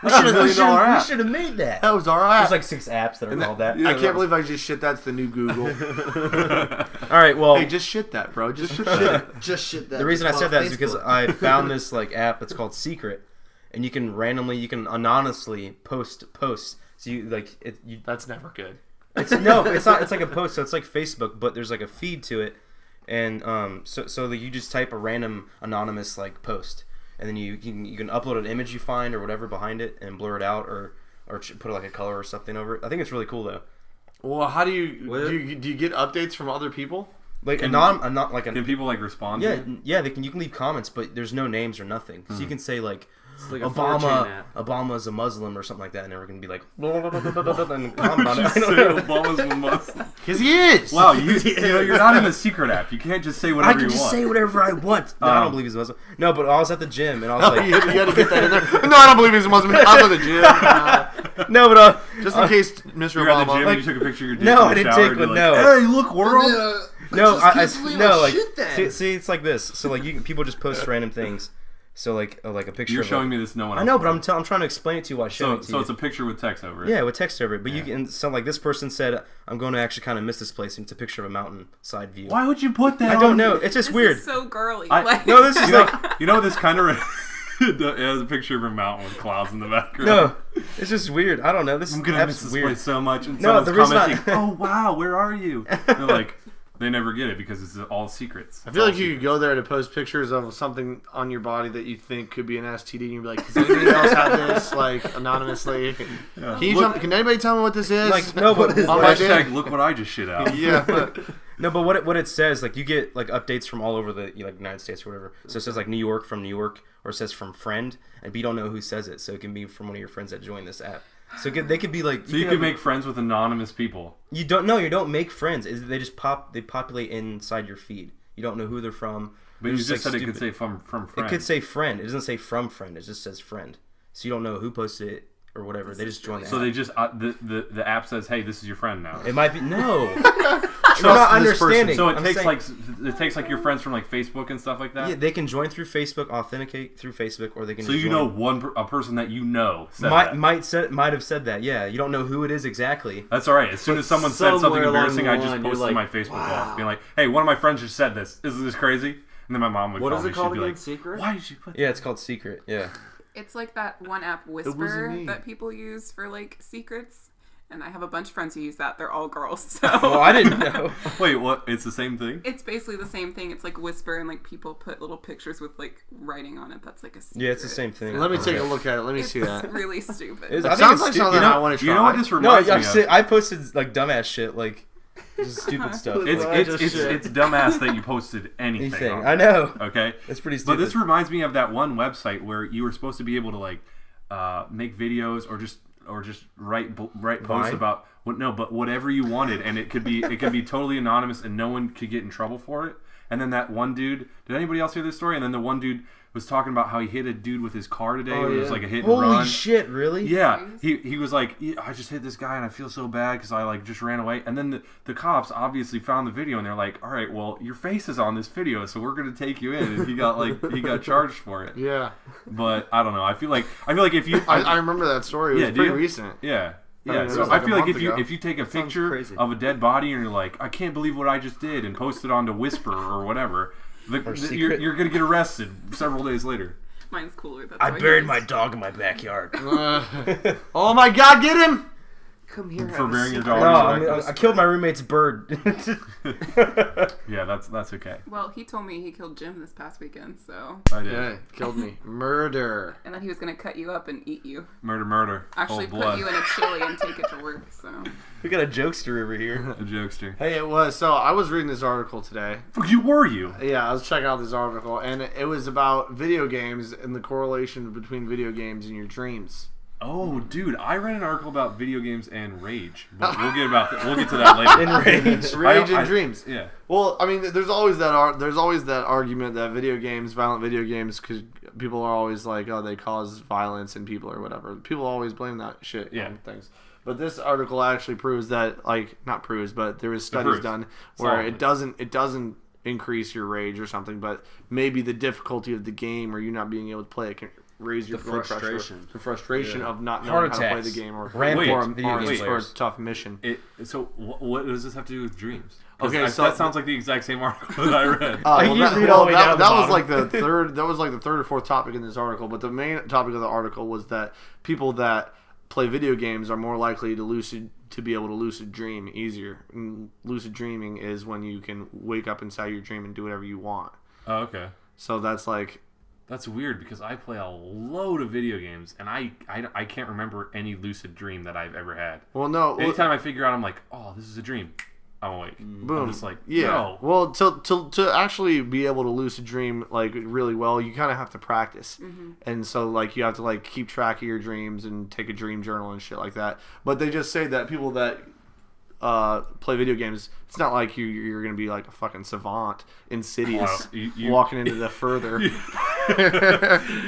$1 million app. should have made that. That was alright. There's like 6 apps that are called that. Yeah, I can't believe I just shit. That's the new Google. All right, well, Hey, just shit that, bro. Just shit that. Just shit that. the reason I on said that is because Facebook. I found this like app that's called Secret, and you can anonymously post posts. So you like it. That's never good. It's no, it's not. It's like a post, so it's like Facebook, but there's like a feed to it, and so that you just type a random anonymous like post, and then you can upload an image you find or whatever behind it and blur it out or put like a color or something over it. I think it's really cool though. Well, how do you What? do you get updates from other people? Like Can- not like Can an people like respond to yeah it? yeah they can you can leave comments, but there's no names or nothing. So you can say like. It's like a 4chan app. Obama's a Muslim or something like that, and they're gonna be like, and comment on it. Just I don't say know. Obama's a Muslim. Because he is. Wow, you're not in the secret app. You can't just say I whatever can you just want. say whatever I want. No, I don't believe he's a Muslim. No, but I was at the gym and I was Oh, like, you had to get that in there. No, I don't believe he's a Muslim. I was at the gym. no, but Just in case Mr. You're at the Obama. gym like, and you took a picture of your dick No, in the I didn't shower take and you're one, like, no. Hey, look, world. no, just can't believe no, I like, shit that. see, it's like this. So like, people just post random things. So like a picture. You're of showing like, me this. No one. I else know, but is. I'm trying to explain it to you while showing it to So you. it's a picture with text over it. Yeah, with text over it. But you can, so like this person said, I'm going to actually kind of miss this place, and it's a picture of a mountainside view. Why would you put that? I on? don't know. It's just This weird. is so girly. I- like, No, this is You know, like you know this kind of. It has a picture of a mountain with clouds in the background. no, it's just weird. I don't know. This I'm gonna miss app's this weird. place so much. And No, someone's the reason commenting, "Oh wow, where are you?" They're like, they never get it because it's all secrets. I feel like you could go there to post pictures of something on your body that you think could be an STD, and you'd be like, "Does anybody else have this?" Like anonymously. Can anybody tell me what this is? Like, no, but On my Hashtag, dick? look what I just shit out. Yeah. No, but what it says, like you get like updates from all over the like United States or whatever. So it says like New York from New York, or it says from friend, and you don't know who says it, so it can be from one of your friends that joined this app. So they could be like. So you can make friends with anonymous people. You don't know. You don't make friends. They just populate inside your feed. You don't know who they're from. But They're you just said like, it could say stupid. from It friend. could say friend. It doesn't say from friend. It just says friend. So you don't know who posted it or whatever. They just join the So app. they just the app says, "Hey, this is your friend now." It might be no. Trust You're not this person. understanding. So it I'm takes saying- like your friends from like Facebook and stuff like that. Yeah, they can join through Facebook, authenticate through Facebook, or they can. So just you join. know a person that you know said that. might have said that. Yeah, you don't know who it is exactly. That's all right. As soon as someone said something somewhere along embarrassing, the I just line, you're posted like, my Facebook wall, wow. being like, "Hey, one of my friends just said this. Isn't this crazy?" And then my mom would What call is me. it called She'd be again? like, Secret? "Why did you put?" Yeah, it's called Secret. Yeah. It's like that one app, wasn't Whisper, me. that people use for like secrets. And I have a bunch of friends who use that. They're all girls, so Oh, I didn't know. Wait, what? It's the same thing. it's basically the same thing. It's like Whisper, and like people put little pictures with like writing on it. That's like a secret. Yeah, it's the same thing. Let me take a look at it. Let me It's see that. really stupid. It's- It I think sounds it's like stu- something you know- I want to try. You know what this No, reminds me of? I posted like dumbass shit, like just stupid stuff. It's dumbass that you posted anything. Anything. on I know. Okay. It's pretty But stupid. this reminds me of that one website where you were supposed to be able to like make videos or just write posts Vine? about but whatever you wanted, and it could be totally anonymous and no one could get in trouble for it. And then that one dude, did anybody else hear this story? And then the one dude was talking about how he hit a dude with his car today. Oh, It was yeah. like a hit and Holy run. shit! Really? Yeah, he was like, yeah, I just hit this guy and I feel so bad because I like just ran away. And then the cops obviously found the video and they're like, all right, well your face is on this video, so we're gonna take you in. And he got charged for it. Yeah. But I don't know. I feel like if you I remember that story. It was Yeah, do pretty you? recent. yeah. I mean, Yeah, it so was I like a feel like month ago. if you take a Sounds picture crazy. of a dead body and you're like, I can't believe what I just did, and post it onto Whisper or whatever, Secret. you're gonna get arrested several days later. Mine's cooler. That's I why buried he my used- dog in my backyard. Oh my God! Get him! Come here. For bearing your No, dog. I killed my roommate's bird. Yeah, that's okay. Well, he told me he killed Jim this past weekend, so. I did. Yeah, killed me. Murder. And then he was gonna cut you up and eat you. Murder. Actually, Cold put blood. you in a chili and take it to work. So. We got a jokester over here. A jokester. Hey, it was. So I was reading this article today. You were you? Yeah, I was checking out this article, and it was about video games and the correlation between video games and your dreams. Oh, dude, I read an article about video games and rage, but we'll get to that later. Enraged. Rage and dreams. Yeah. Well, I mean, there's always that argument that video games, violent video games, because people are always like, oh, they cause violence in people or whatever. People always blame that shit on things. But this article actually proves that, like, not proves, but there is studies done where it doesn't increase your rage or something, but maybe the difficulty of the game or you not being able to play it can raise your blood pressure. frustration. The frustration of not Heart knowing how to play attacks. the game or Rampant video game or a players. tough mission. So what does this have to do with dreams? 'Cause Okay, so that sounds like the exact same article that I read. Well, You that, read all the way down to the that was bottom. like the third. That was like the third or fourth topic in this article. But the main topic of the article was that people that play video games are more likely to be able to lucid dream easier. And lucid dreaming is when you can wake up inside your dream and do whatever you want. Oh, okay. So that's like. That's weird because I play a load of video games and I can't remember any lucid dream that I've ever had. Well, no. Anytime I figure out, I'm like, oh, this is a dream. I'm awake. Boom. I'm just like, Yeah. no. Well, to actually be able to lucid dream like really well, you kind of have to practice, and so like you have to like keep track of your dreams and take a dream journal and shit like that. But they just say that people that play video games, it's not like you're gonna be like a fucking savant, insidious, Wow. You- walking into the further. You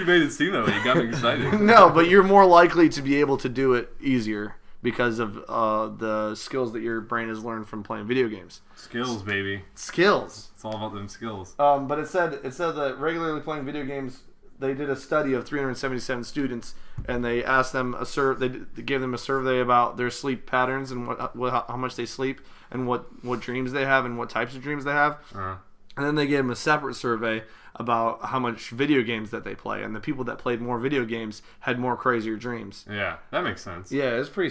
made it seem that way. You got me excited. No, but you're more likely to be able to do it easier because of the skills that your brain has learned from playing video games. Skills, baby. Skills. It's all about them skills. But it said that regularly playing video games, they did a study of 377 students, and they asked them they gave them a survey about their sleep patterns and how much they sleep and what dreams they have and what types of dreams they have. And then they gave them a separate survey about how much video games that they play, and the people that played more video games had more crazier dreams. Yeah, that makes sense. Yeah, it was pretty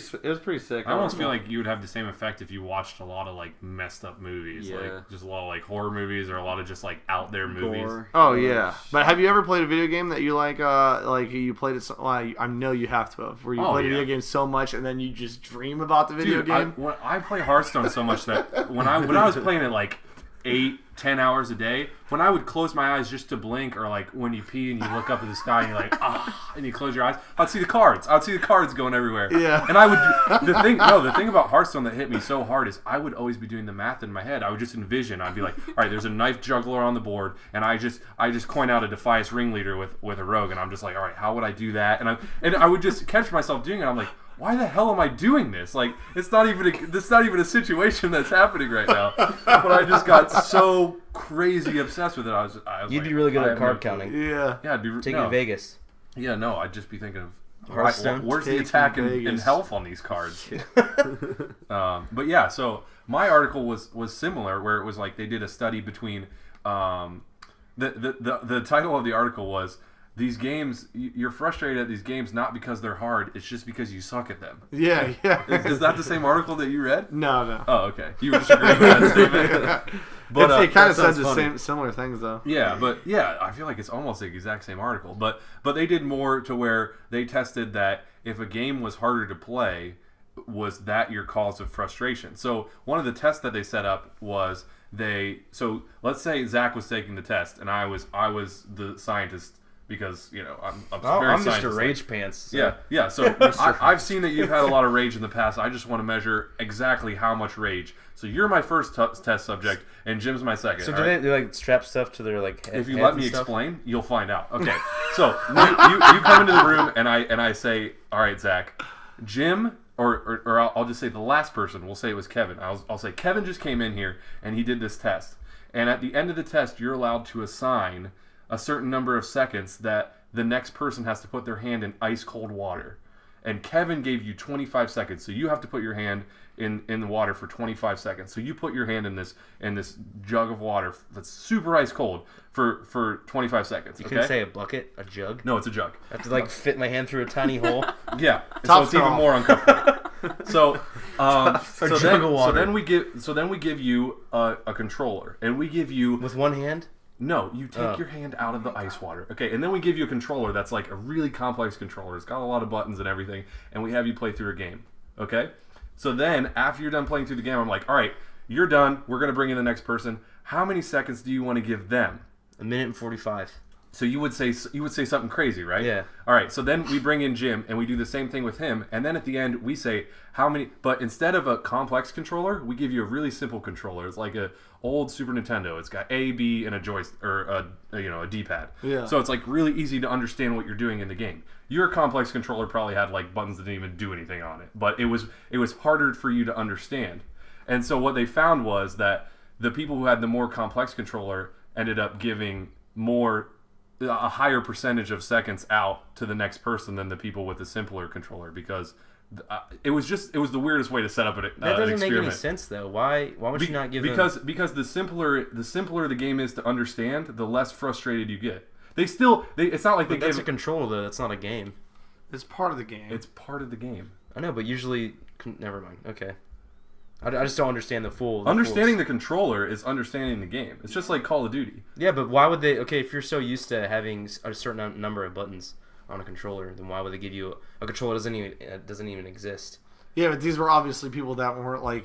sick. I almost feel like you would have the same effect if you watched a lot of like messed up movies, Yeah. like just a lot of like horror movies or a lot of just like out there movies. Gore. Oh yeah, but have you ever played a video game that you like you played it? Well, I know you have to have. Where you played a video game so much and then you just dream about the video Dude, game. I play Hearthstone so much that when I was playing it like 8-10 hours a day, when I would close my eyes just to blink, or like when you pee and you look up at the sky and you're like, and you close your eyes, I'd see the cards. I'd see the cards going everywhere. Yeah. And I would, the thing about Hearthstone that hit me so hard is I would always be doing the math in my head. I would just envision, I'd be like, all right, there's a knife juggler on the board, and I just coin out a Defias ringleader with a rogue, and I'm just like, all right, how would I do that? And I would just catch myself doing it. I'm like, why the hell am I doing this? Like, it's not even a situation that's happening right now. But I just got so crazy obsessed with it. I was You'd like, be really good I at have card no clue. counting. Yeah. Yeah, I'd be Take no. you to Vegas. Yeah, no, I'd just be thinking of Hearthstone? where's the Take attack you to and Vegas. health on these cards. But yeah, so my article was similar, where it was like they did a study between the title of the article was, these games, you're frustrated at these games not because they're hard, it's just because you suck at them. Yeah. Is that the same article that you read? No. Oh, okay. You were just agreeing with that statement. But It kind of that said sounds the similar things though. yeah, but yeah, I feel like it's almost the exact same article. But they did more to where they tested that if a game was harder to play, was that your cause of frustration. So one of the tests that they set up was so let's say Zach was taking the test and I was the scientist, because I'm very I'm Mr. scientist-like. Rage Pants. So. Yeah. So I've seen that you've had a lot of rage in the past. I just want to measure exactly how much rage. So you're my first test subject, and Jim's my second. So all do right? they like strap stuff to their like head? If you heads let and me stuff? explain, you'll find out. Okay. So you come into the room, and I say, all right, Zach, Jim, or I'll just say the last person. We'll say it was Kevin. I'll say Kevin just came in here and he did this test. And at the end of the test, you're allowed to assign a certain number of seconds that the next person has to put their hand in ice cold water. And Kevin gave you 25 seconds, so you have to put your hand in the water for 25 seconds. So you put your hand in this jug of water that's super ice cold for 25 seconds. You Okay? can say a bucket, a jug. No, it's a jug. I have to like fit my hand through a tiny hole. Yeah. Top So it's even shelf. more uncomfortable. So, jug of water. so then we give you a controller, and we give you With one hand? no. You take your hand out of the ice water, okay, and then we give you a controller that's like a really complex controller. It's got a lot of buttons and everything, and we have you play through a game, okay. So then, after you're done playing through the game, I'm like, all right, you're done. We're gonna bring in the next person. How many seconds do you want to give them? 1:45. So you would say something crazy, right? Yeah. All right. So then we bring in Jim and we do the same thing with him, and then at the end we say how many. But instead of a complex controller, we give you a really simple controller. It's like a old Super Nintendo. It's got A, B, and a joystick or a D-pad. Yeah. So it's like really easy to understand what you're doing in the game. Your complex controller probably had like buttons that didn't even do anything on it, but it was harder for you to understand. And so what they found was that the people who had the more complex controller ended up giving a higher percentage of seconds out to the next person than the people with the simpler controller, because it was the weirdest way to set up an That doesn't make experiment. any sense though. Why would you not give because the simpler the game is to understand, the less frustrated you get. It's not like they That's give a controller though. That's not a game. It's part of the game. it's part of the game. I know, but usually, never mind. Okay, I just don't understand the full. Understanding the controller is understanding the game. It's just like Call of Duty. Yeah, but why would they? Okay, if you're so used to having a certain number of buttons on a controller, then why would they give you a controller that doesn't even exist? Yeah, but these were obviously people that weren't like.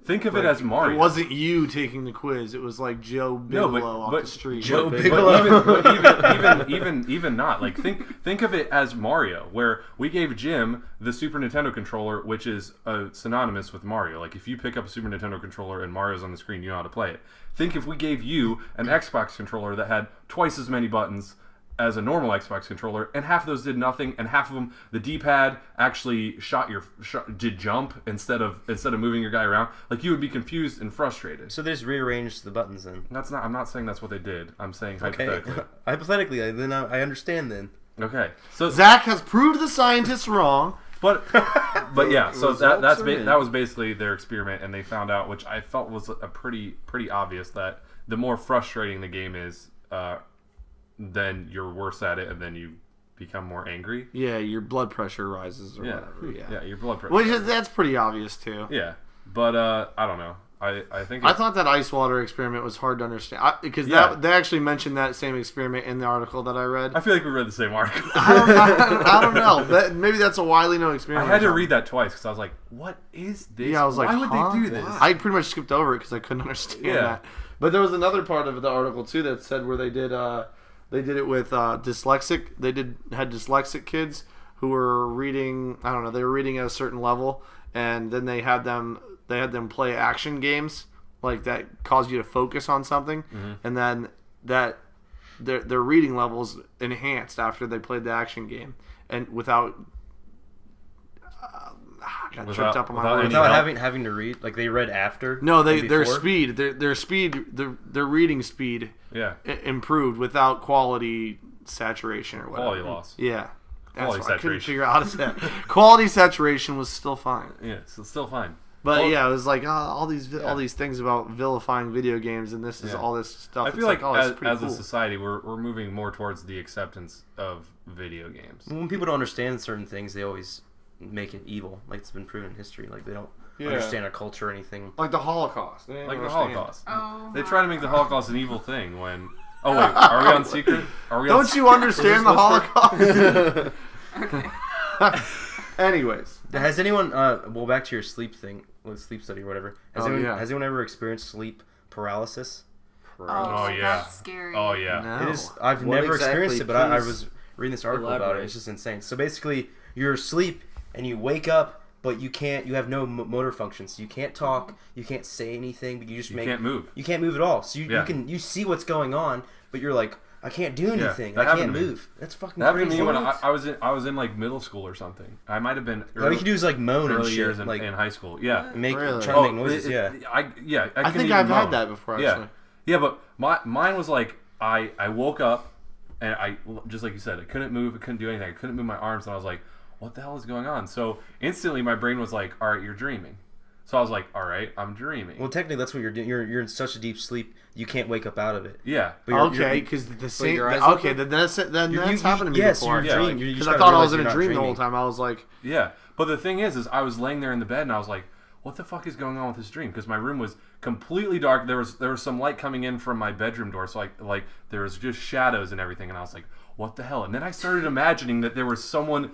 Think of it as Mario. It wasn't you taking the quiz. It was like Joe Bigelow off the street. Joe But Bigelow. even not, like, think of it as Mario, where we gave Jim the Super Nintendo controller, which is synonymous with Mario. Like, if you pick up a Super Nintendo controller and Mario's on the screen, you know how to play it. Think if we gave you an Xbox controller that had twice as many buttons as a normal Xbox controller, and half of those did nothing, and half of them, the D-pad actually did jump instead of moving your guy around. Like, you would be confused and frustrated. So they just rearranged the buttons then. I'm not saying that's what they did. I'm saying Okay, hypothetically. hypothetically, then I understand then. Okay. So Zach has proved the scientists wrong. But yeah, so Results are in. that was basically their experiment, and they found out, which I felt was a pretty obvious, that the more frustrating the game is, then you're worse at it, and then you become more angry. Yeah, your blood pressure rises or Yeah, whatever. Yeah, your blood pressure. which is that's pretty obvious too. Yeah, but I don't know. I think I thought that ice water experiment was hard to understand because Yeah. they actually mentioned that same experiment in the article that I read. I feel like we read the same article. I don't know. Maybe that's a widely known I experiment. had to read that twice because I was like, "What is this? Yeah, I was like, why would huh? they do this?" I pretty much skipped over it because I couldn't understand Yeah. that. But there was another part of the article too that said where they did it with dyslexic. Had dyslexic kids who were reading. I don't know. They were reading at a certain level, and then they had them play action games like that cause you to focus on something, and then that their reading levels enhanced after they played the action game and without. I got tripped up on my words. Without having to read, like they read after. No, and their before? speed, their reading speed Yeah, improved without quality saturation or whatever. quality loss. Yeah, that's Quality what I couldn't saturation. figure out how to say that. Quality saturation was still fine, Yeah, so still fine. but Well, yeah, it was like all these things about vilifying video games, and this is Yeah. all this stuff. I feel like it's as pretty a cool. society, we're moving more towards the acceptance of video games. When people don't understand certain things, they always make it evil. Like it's been proven in history. Like they don't understand our culture or anything. Like the Holocaust. They didn't Like the understand. Holocaust. Oh, They try to make the Holocaust an evil thing when... Oh, wait. Are we on secret? Are we on Don't you understand the Holocaust? okay. Anyways, Has anyone? Well, back to your sleep thing, sleep study or whatever. Has anyone ever experienced sleep paralysis? Oh, yeah. That's scary. Oh, yeah. no. It is. I've What never experienced exactly? it, but I Please was reading this article about it. elaborate. It's just insane. So basically, you're asleep and you wake up, but you can't. You have no motor functions. So you can't talk. You can't say anything. But you just You make. can't move. You can't move at all. So Yeah. you see what's going on, but you're like, I can't do anything. that I can't happened to me. move. That's fucking That happened to crazy. me when I was in like middle school or something. I might have been All you can do is like moan and early shit, years in like high school. Yeah. make Really? try to make noises. I I couldn't think even I've had moan. that before. Yeah. Actually, Yeah, but mine was like I woke up and I, just like you said, I couldn't move, I couldn't do anything, I couldn't move my arms, and I was like, what the hell is going on? So instantly my brain was like, all right, you're dreaming. So I was like, all right, I'm dreaming. Well, technically, that's what you're doing. You're in such a deep sleep, you can't wake up out of it. Yeah. But you're- Okay, you're- because the same. your eyes Okay, open? then that's happened to me yes, before. you're Yeah, dreaming. like- You Because just I gotta thought I realize was in you're a not dream the dreaming. whole time. I was like, Yeah. But the thing is I was laying there in the bed and I was like, what the fuck is going on with this dream? Because my room was completely dark. There was some light coming in from my bedroom door, so like there was just shadows and everything, and I was like, what the hell? And then I started imagining that there was someone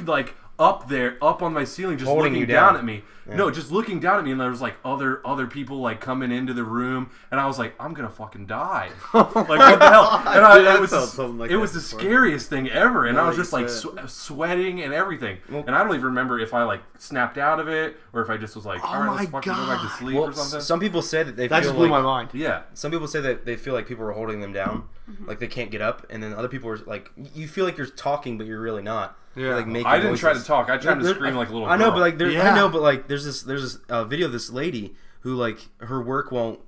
like up there, up on my ceiling, just Holding looking you down down. at me. No, just looking down at me, and there was like other people like coming into the room, and I was like, I'm gonna fucking die. Like what the hell? And Dude, I it was felt something like it that was the before. scariest thing ever, and I was you just like said. sweating and everything, and I don't even remember if I like snapped out of it or if I just was like, all right, my let's fucking go back to God. sleep Well, or something. some people say that they that feel just blew like my mind. Yeah, some people say that they feel like people are holding them down, like they can't get up, and then other people are like, you feel like you're talking, but you're really not. You're, Yeah. like making I didn't try to noises. talk. I tried to There- scream like a little. I know, girl. but like Yeah. I know, but like there's this video of this lady who like her work won't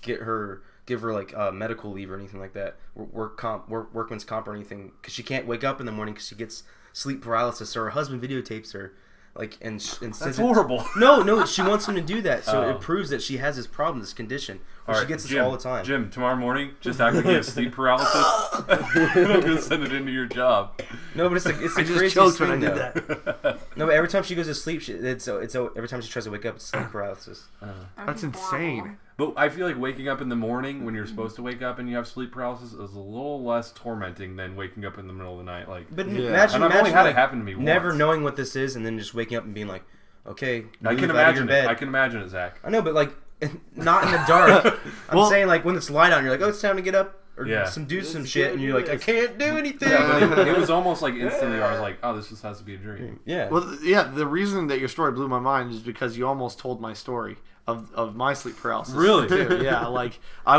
give her like medical leave or anything like that, workman's comp or anything, because she can't wake up in the morning because she gets sleep paralysis. So her husband videotapes her, like and that's says horrible. No, she wants him to do that, so Oh. it proves that she has this problem, this condition. Where she gets this Jim, all the time. Jim, tomorrow morning, just act like you have sleep paralysis. and I'm gonna send it into your job. No, but it's the I just craziest choked when I thing, did though. that. No, but every time she goes to sleep, it's every time she tries to wake up, it's sleep paralysis. That's insane. But I feel like waking up in the morning when you're supposed to wake up and you have sleep paralysis is a little less tormenting than waking up in the middle of the night. Like, But Yeah. imagine, and I've only imagine, had like, it happen to me never once. knowing what this is, and then just waking up and being like, okay, I move can out of imagine your bed. it. I can imagine it, Zach. I know, but like, not in the dark. I'm Well- saying like when it's light out, and you're like, oh, it's time to get up or Yeah. do some shit, and you're like, I can't do anything. Yeah, but it was almost like instantly I was like, oh, this just has to be a dream. Yeah. Well, yeah. The reason that your story blew my mind is because you almost told my story of my sleep paralysis. Really? Too. Yeah. Like I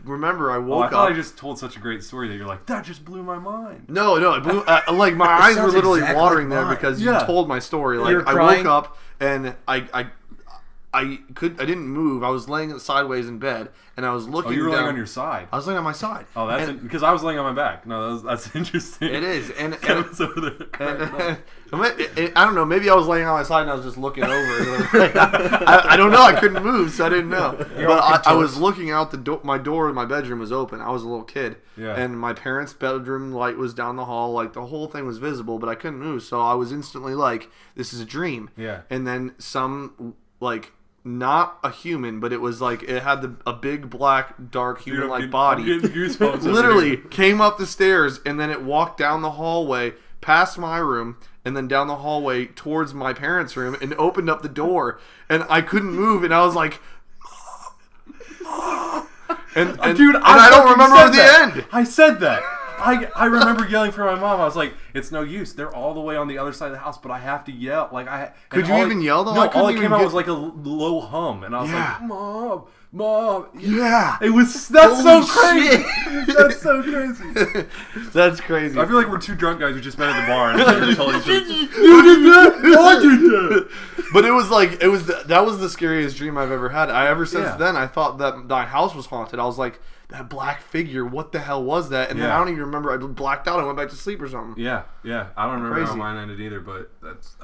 remember I Oh, woke I thought up. I just told such a great story that you're like, that just blew my mind. No, it blew, like my eyes were sounds literally exactly watering like there mine. because Yeah. you told my story. Like You were I crying? woke up and I didn't move. I was laying sideways in bed and I was looking. Oh, you were down. laying on your side. I was laying on my side. Oh, that's And because I was laying on my back. No, that's interesting. it is, and Kevin's over there cracking up. I don't know. Maybe I was laying on my side and I was just looking over. I don't know. I couldn't move, so I didn't know. But I was looking out the door. My door in my bedroom was open. I was a little kid, Yeah. and my parents' bedroom light was down the hall. Like the whole thing was visible, but I couldn't move. So I was instantly like, "This is a dream." Yeah. And then some like. Not a human, but it was like it had a big black dark Dude, human-like I'm body. getting goosebumps over Literally here. came up the stairs and then it walked down the hallway past my room and then down the hallway towards my parents' room and opened up the door and I couldn't move and I was like, and Dude, I don't fucking remember said the that. end. I said that. I remember yelling for my mom. I was like, "It's no use. They're all the way on the other side of the house, but I have to yell." Like Could you even yell, though? No, I couldn't all that even came out get- was like a low hum, and I was Yeah. like, "Mom." Yeah, It was that's Holy so crazy. shit. That's so crazy. that's crazy. I feel like we're two drunk guys who just met at the bar and we're telling each other, "You did that? I did that." But it was like that was the scariest dream I've ever had. Ever since Yeah. then I thought that my house was haunted. I was like, that black figure, what the hell was that? And then Yeah. I don't even remember. I blacked out and went back to sleep or something. Yeah. I don't remember how Crazy. mine ended either, but that's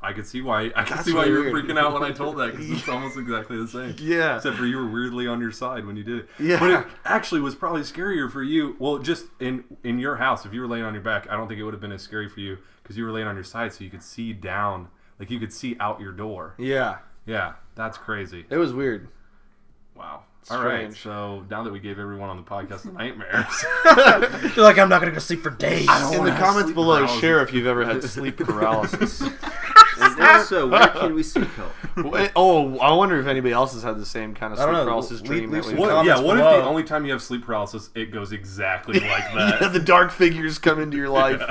I could see why That's you were weird. freaking out when I told that because it's almost exactly the same. Yeah. Except for you were weirdly on your side when you did it. Yeah. But it actually was probably scarier for you. Well, just in your house, if you were laying on your back, I don't think it would have been as scary for you because you were laying on your side, so you could see down, like you could see out your door. Yeah. Yeah, that's crazy. It was weird. Wow. All right, Strange. so now that we gave everyone on the podcast nightmares, You're like, I'm not gonna go sleep for days. In the comments sleep below, paralysis. share if you've ever had sleep paralysis. And if so, where can we seek help? Oh, I wonder if anybody else has had the same kind of I don't sleep know. paralysis dream. Leave That some we comments what if below. the only time you have sleep paralysis, it goes exactly like that? yeah, the dark figures come into your life.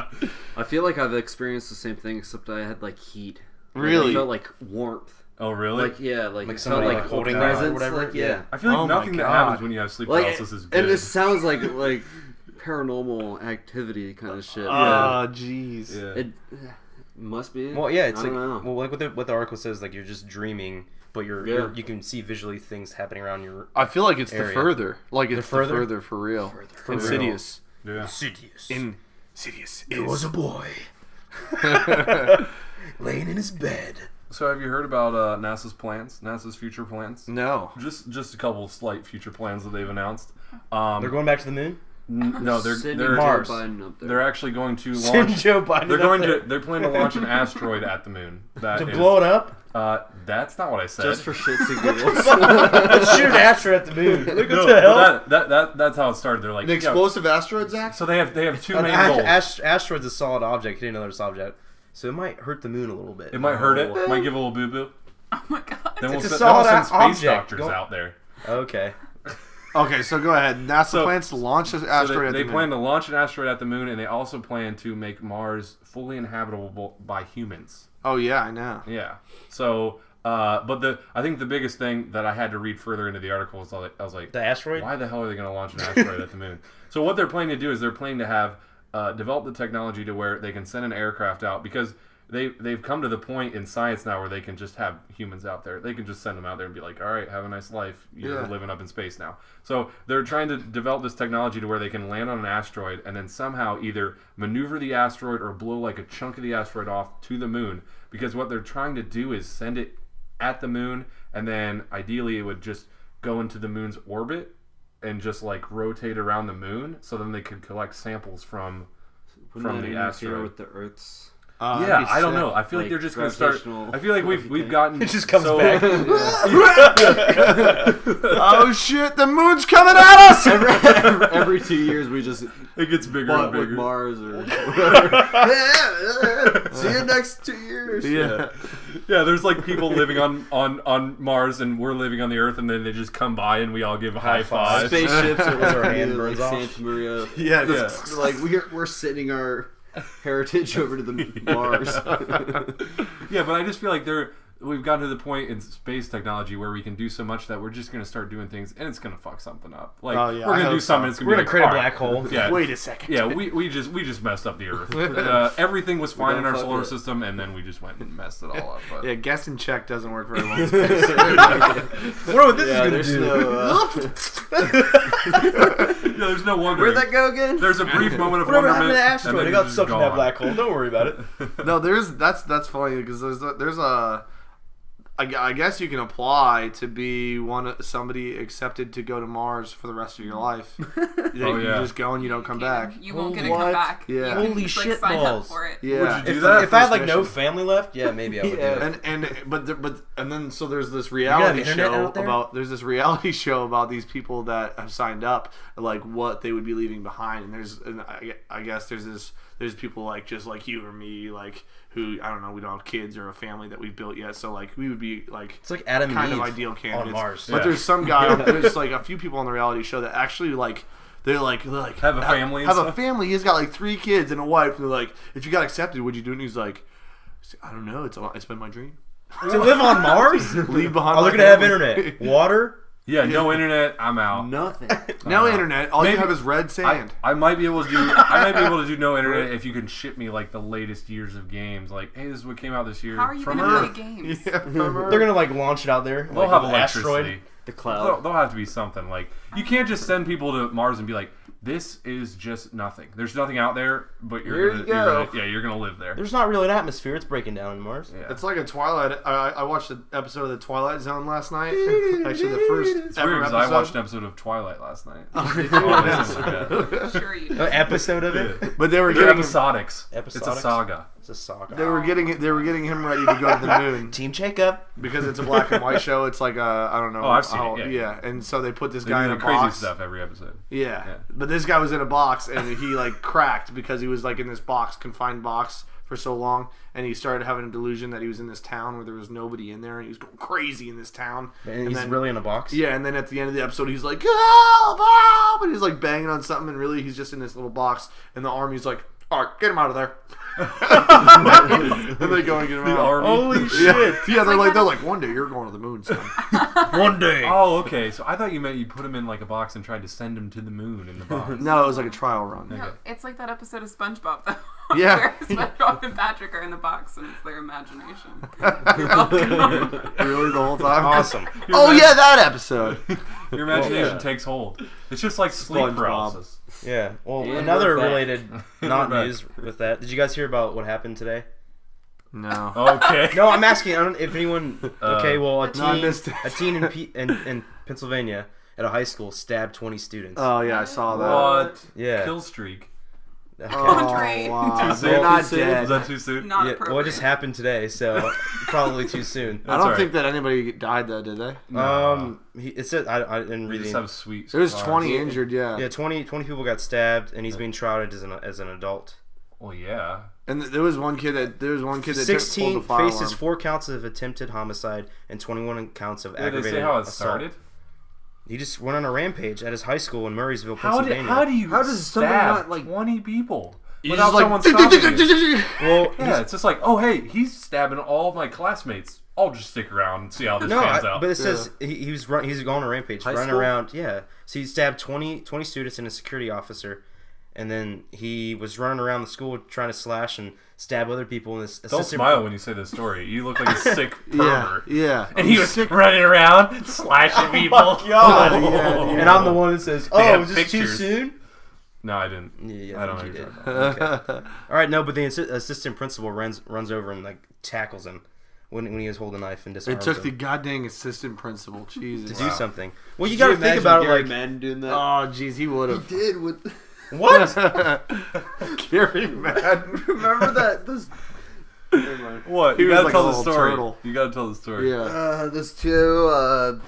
I feel like I've experienced the same thing, except I had like heat. Like, Really? I felt like warmth. Oh, really? Like yeah, like, Like it felt somebody, like like, holding a that or presence, whatever? like yeah. I feel like Oh my nothing that God. happens when you have sleep Like, paralysis is good. and this sounds like paranormal activity kind of shit. Oh, jeez. yeah. It must be. Well, yeah, it's I like don't know. well, like what the article says, like you're just dreaming, but Yeah. you can see visually things happening around your I feel like it's the Area. further. Like it's the further? further for real. For Insidious. Yeah. Insidious. Insidious. There was a boy laying in his bed So have you heard about NASA's plans? NASA's future plans? No. Just a couple of slight future plans that they've announced. They're going back to the moon. No, Sending they're Joe Mars. Biden up there. They're actually going to Send launch. Joe Biden They're up going there. to. They're planning to launch an asteroid at the moon. That to is- blow it up. That's not what I said. Just for shits and giggles. Let's shoot an asteroid at the moon. Look no, what the hell. but that's how it started. They're like An explosive asteroid, Zach? So they have two An main goals. asteroid's a solid object hitting another solid object, so it might hurt the moon a little bit. It might hurt it. Might give a little boo boo. Oh my god. Then we'll, It's a then solid we'll send space object. doctors Go- out there. Okay. Okay, so go ahead. NASA So- plans to launch this So asteroid they at the plan moon. to launch an asteroid at the moon, and they also plan to make Mars fully inhabitable by humans. Oh, yeah, I know. Yeah. So, but I think the biggest thing that I had to read further into the article was I was like, The asteroid. why the hell are they going to launch an asteroid at the moon? So what they're planning to do is they're planning to have develop the technology to where they can send an aircraft out, because they've come to the point in science now where they can just have humans out there. They can just send them out there and be like, all right, have a nice life. You're Yeah. living up in space now. So they're trying to develop this technology to where they can land on an asteroid and then somehow either maneuver the asteroid or blow like a chunk of the asteroid off to the moon, because what they're trying to do is send it at the moon, and then ideally it would just go into the moon's orbit and just like rotate around the moon, so then they could collect samples from Wouldn't that the interfere asteroid. with the Earth's... Yeah, I don't know. I feel like they're just going to start. gravitational I feel like we've everything. gotten. It just comes so, back. Oh, shit, the moon's coming at us! Every 2 years we just It gets bigger butt and with bigger. Mars or... See you next 2 years. Yeah, yeah. There's like people living on Mars, and we're living on the Earth, and then they just come by, and we all give a high five. Spaceships are Our like, hand burns off. Santa Maria. Yeah, It's like we're sending our heritage over to the Mars. Yeah, but I just feel like we've gotten to the point in space technology where we can do so much that we're just going to start doing things, and it's going to fuck something up. Like Oh, yeah, we're I going to do hope something. so. It's gonna We're be gonna create a all right. black hole. Yeah. Wait a second. Yeah, we just messed up the Earth. Everything was fine in our fuck solar it. system, and then we just went and messed it all up. But Yeah, guess and check doesn't work very well in space. What this Yeah, is there's gonna do? no... there's no wonder. Where'd that go again? There's a brief moment of Whatever wonderment. happened to the and asteroid? then It it's got just sucked in that gone. black hole. Don't worry about it. No, that's funny because there's a. I guess you can apply to be somebody accepted to go to Mars for the rest of your life. You yeah. just go and you don't come back. You won't get to What? come back. Yeah. You can Holy just, shit sign balls. up for it. Yeah. Would you do that? If I had like First no mission. family left, yeah, maybe I would do Yeah. it. And then so there's this have reality internet show out there? about these people that have signed up, like what they would be leaving behind. And I guess there's people like just like you or me, like who I don't know, we don't have kids or a family that we've built yet, so like we would be like It's like Adam and kind Eve of ideal candidates on Mars. But Yeah. there's some guy, there's like a few people on the reality show that actually like they're like Have a family and have a stuff? family. He's got like 3 kids and a wife. And they're like, if you got accepted, would you do it? And he's like, I don't know. It's been my dream. To live on Mars? Leave behind. Oh, my they're gonna have family. internet, water. Yeah, no internet. I'm out. Nothing. No internet. All Maybe- you have is red sand. I might be able to do. I might be able to do no internet if you can ship me like the latest years of games. Like, hey, this is what came out this year. How are you from going to Earth. play games? Yeah, from Earth. They're gonna like launch it out there. They'll like, have with an electricity. asteroid. The There'll, cloud. there'll have to be something. Like, you can't just send people to Mars and be like, this is just nothing. There's nothing out there, but Here you go. you're gonna live there. There's not really an atmosphere. It's breaking down in Mars. Yeah. It's like a Twilight. I watched an episode of the Twilight Zone last night. Actually, the first It's ever weird because episode. I watched an episode of Twilight last night. Oh, Sure you do. An episode of it. but they were They're getting episodics. It's a Episodics? saga. It's a saga. they were getting him ready to go to the moon Team Jacob. because it's a black and white show. It's like a I don't know. Oh, I've seen it, yeah. yeah. And so they put this They guy do in the a crazy box. stuff every episode. Yeah. Yeah. But this guy was in a box and he like cracked because he was like in this confined box for so long, and he started having a delusion that he was in this town where there was nobody in there, and he was going crazy in this town. And he's then, really in a box. yeah, and then at the end of the episode, he's like, help, help! And he's like banging on something, and really he's just in this little box, and the army's like, all right, get him out of there. And they go and get him The out. army. Holy Yeah, shit! yeah, they're like, one day you're going to the moon, son. One day. Oh, okay. So I thought you meant you put him in like a box and tried to send him to the moon in the box. No, it was like a trial run. No, it's like that episode of SpongeBob, though. Yeah. Where SpongeBob and Patrick are in the box, and it's their imagination. You're welcome. Really, the whole time? Awesome. Oh yeah, that episode. Your imagination yeah. takes hold. It's just like sleep SpongeBob. paralysis. Yeah. Well, And another we're back. related not We're back. news with that. Did you guys hear about what happened today? No. Okay. No, I'm asking. I don't if anyone. Okay, well, a No, I teen, missed it. a teen in Pennsylvania at a high school stabbed 20 students. Oh yeah, I saw that. What? Yeah. Kill streak. Okay. Andre. wow. Too soon? They're not Too soon? dead. Is that too soon? Not Yeah, appropriate. well, it just happened today, so probably too soon. I don't alright. think that anybody died though, did they? It said I didn't We read just it. have sweet. There was scars. 20 injured. Yeah. Yeah, 20 people got stabbed, and he's being tried as an adult. Well, yeah. And there was one kid that pulled 16 the firearm. faces 4 counts of attempted homicide and 21 counts of Did they aggravated say how it assault. started? He just went on a rampage at his high school in Murraysville, How Pennsylvania. does somebody stab not, like- 20 people He's without just someone stopping you? Well, Yeah, it's just like, oh hey, he's stabbing all of my classmates. I'll just stick around and see how this no, pans out. but it says he's going on a rampage, High running school? around. Yeah, so he stabbed 20 students and a security officer, and then he was running around the school trying to slash and stab other people. And this Don't smile when you say this story. You look like a sick pervert. Yeah. And he was running around slashing people. God, yeah. And I'm the one that says, "Oh, have was this too pictures. soon?" No, I didn't. Yeah, I don't I think know you what did. you're talking Okay. All right, no, but the assistant principal runs over and like tackles him when he was holding a knife and It disarms took the him goddamn assistant principal. Jesus. to do something. Well, you Could got to you think imagine about it Gary like Madden doing that. Oh, jeez, he would He have. did with. what? Gary Madden. Remember that? Those. Never mind. What? He You was gotta like tell a the little story. turtle. You gotta tell the story. Yeah. Those two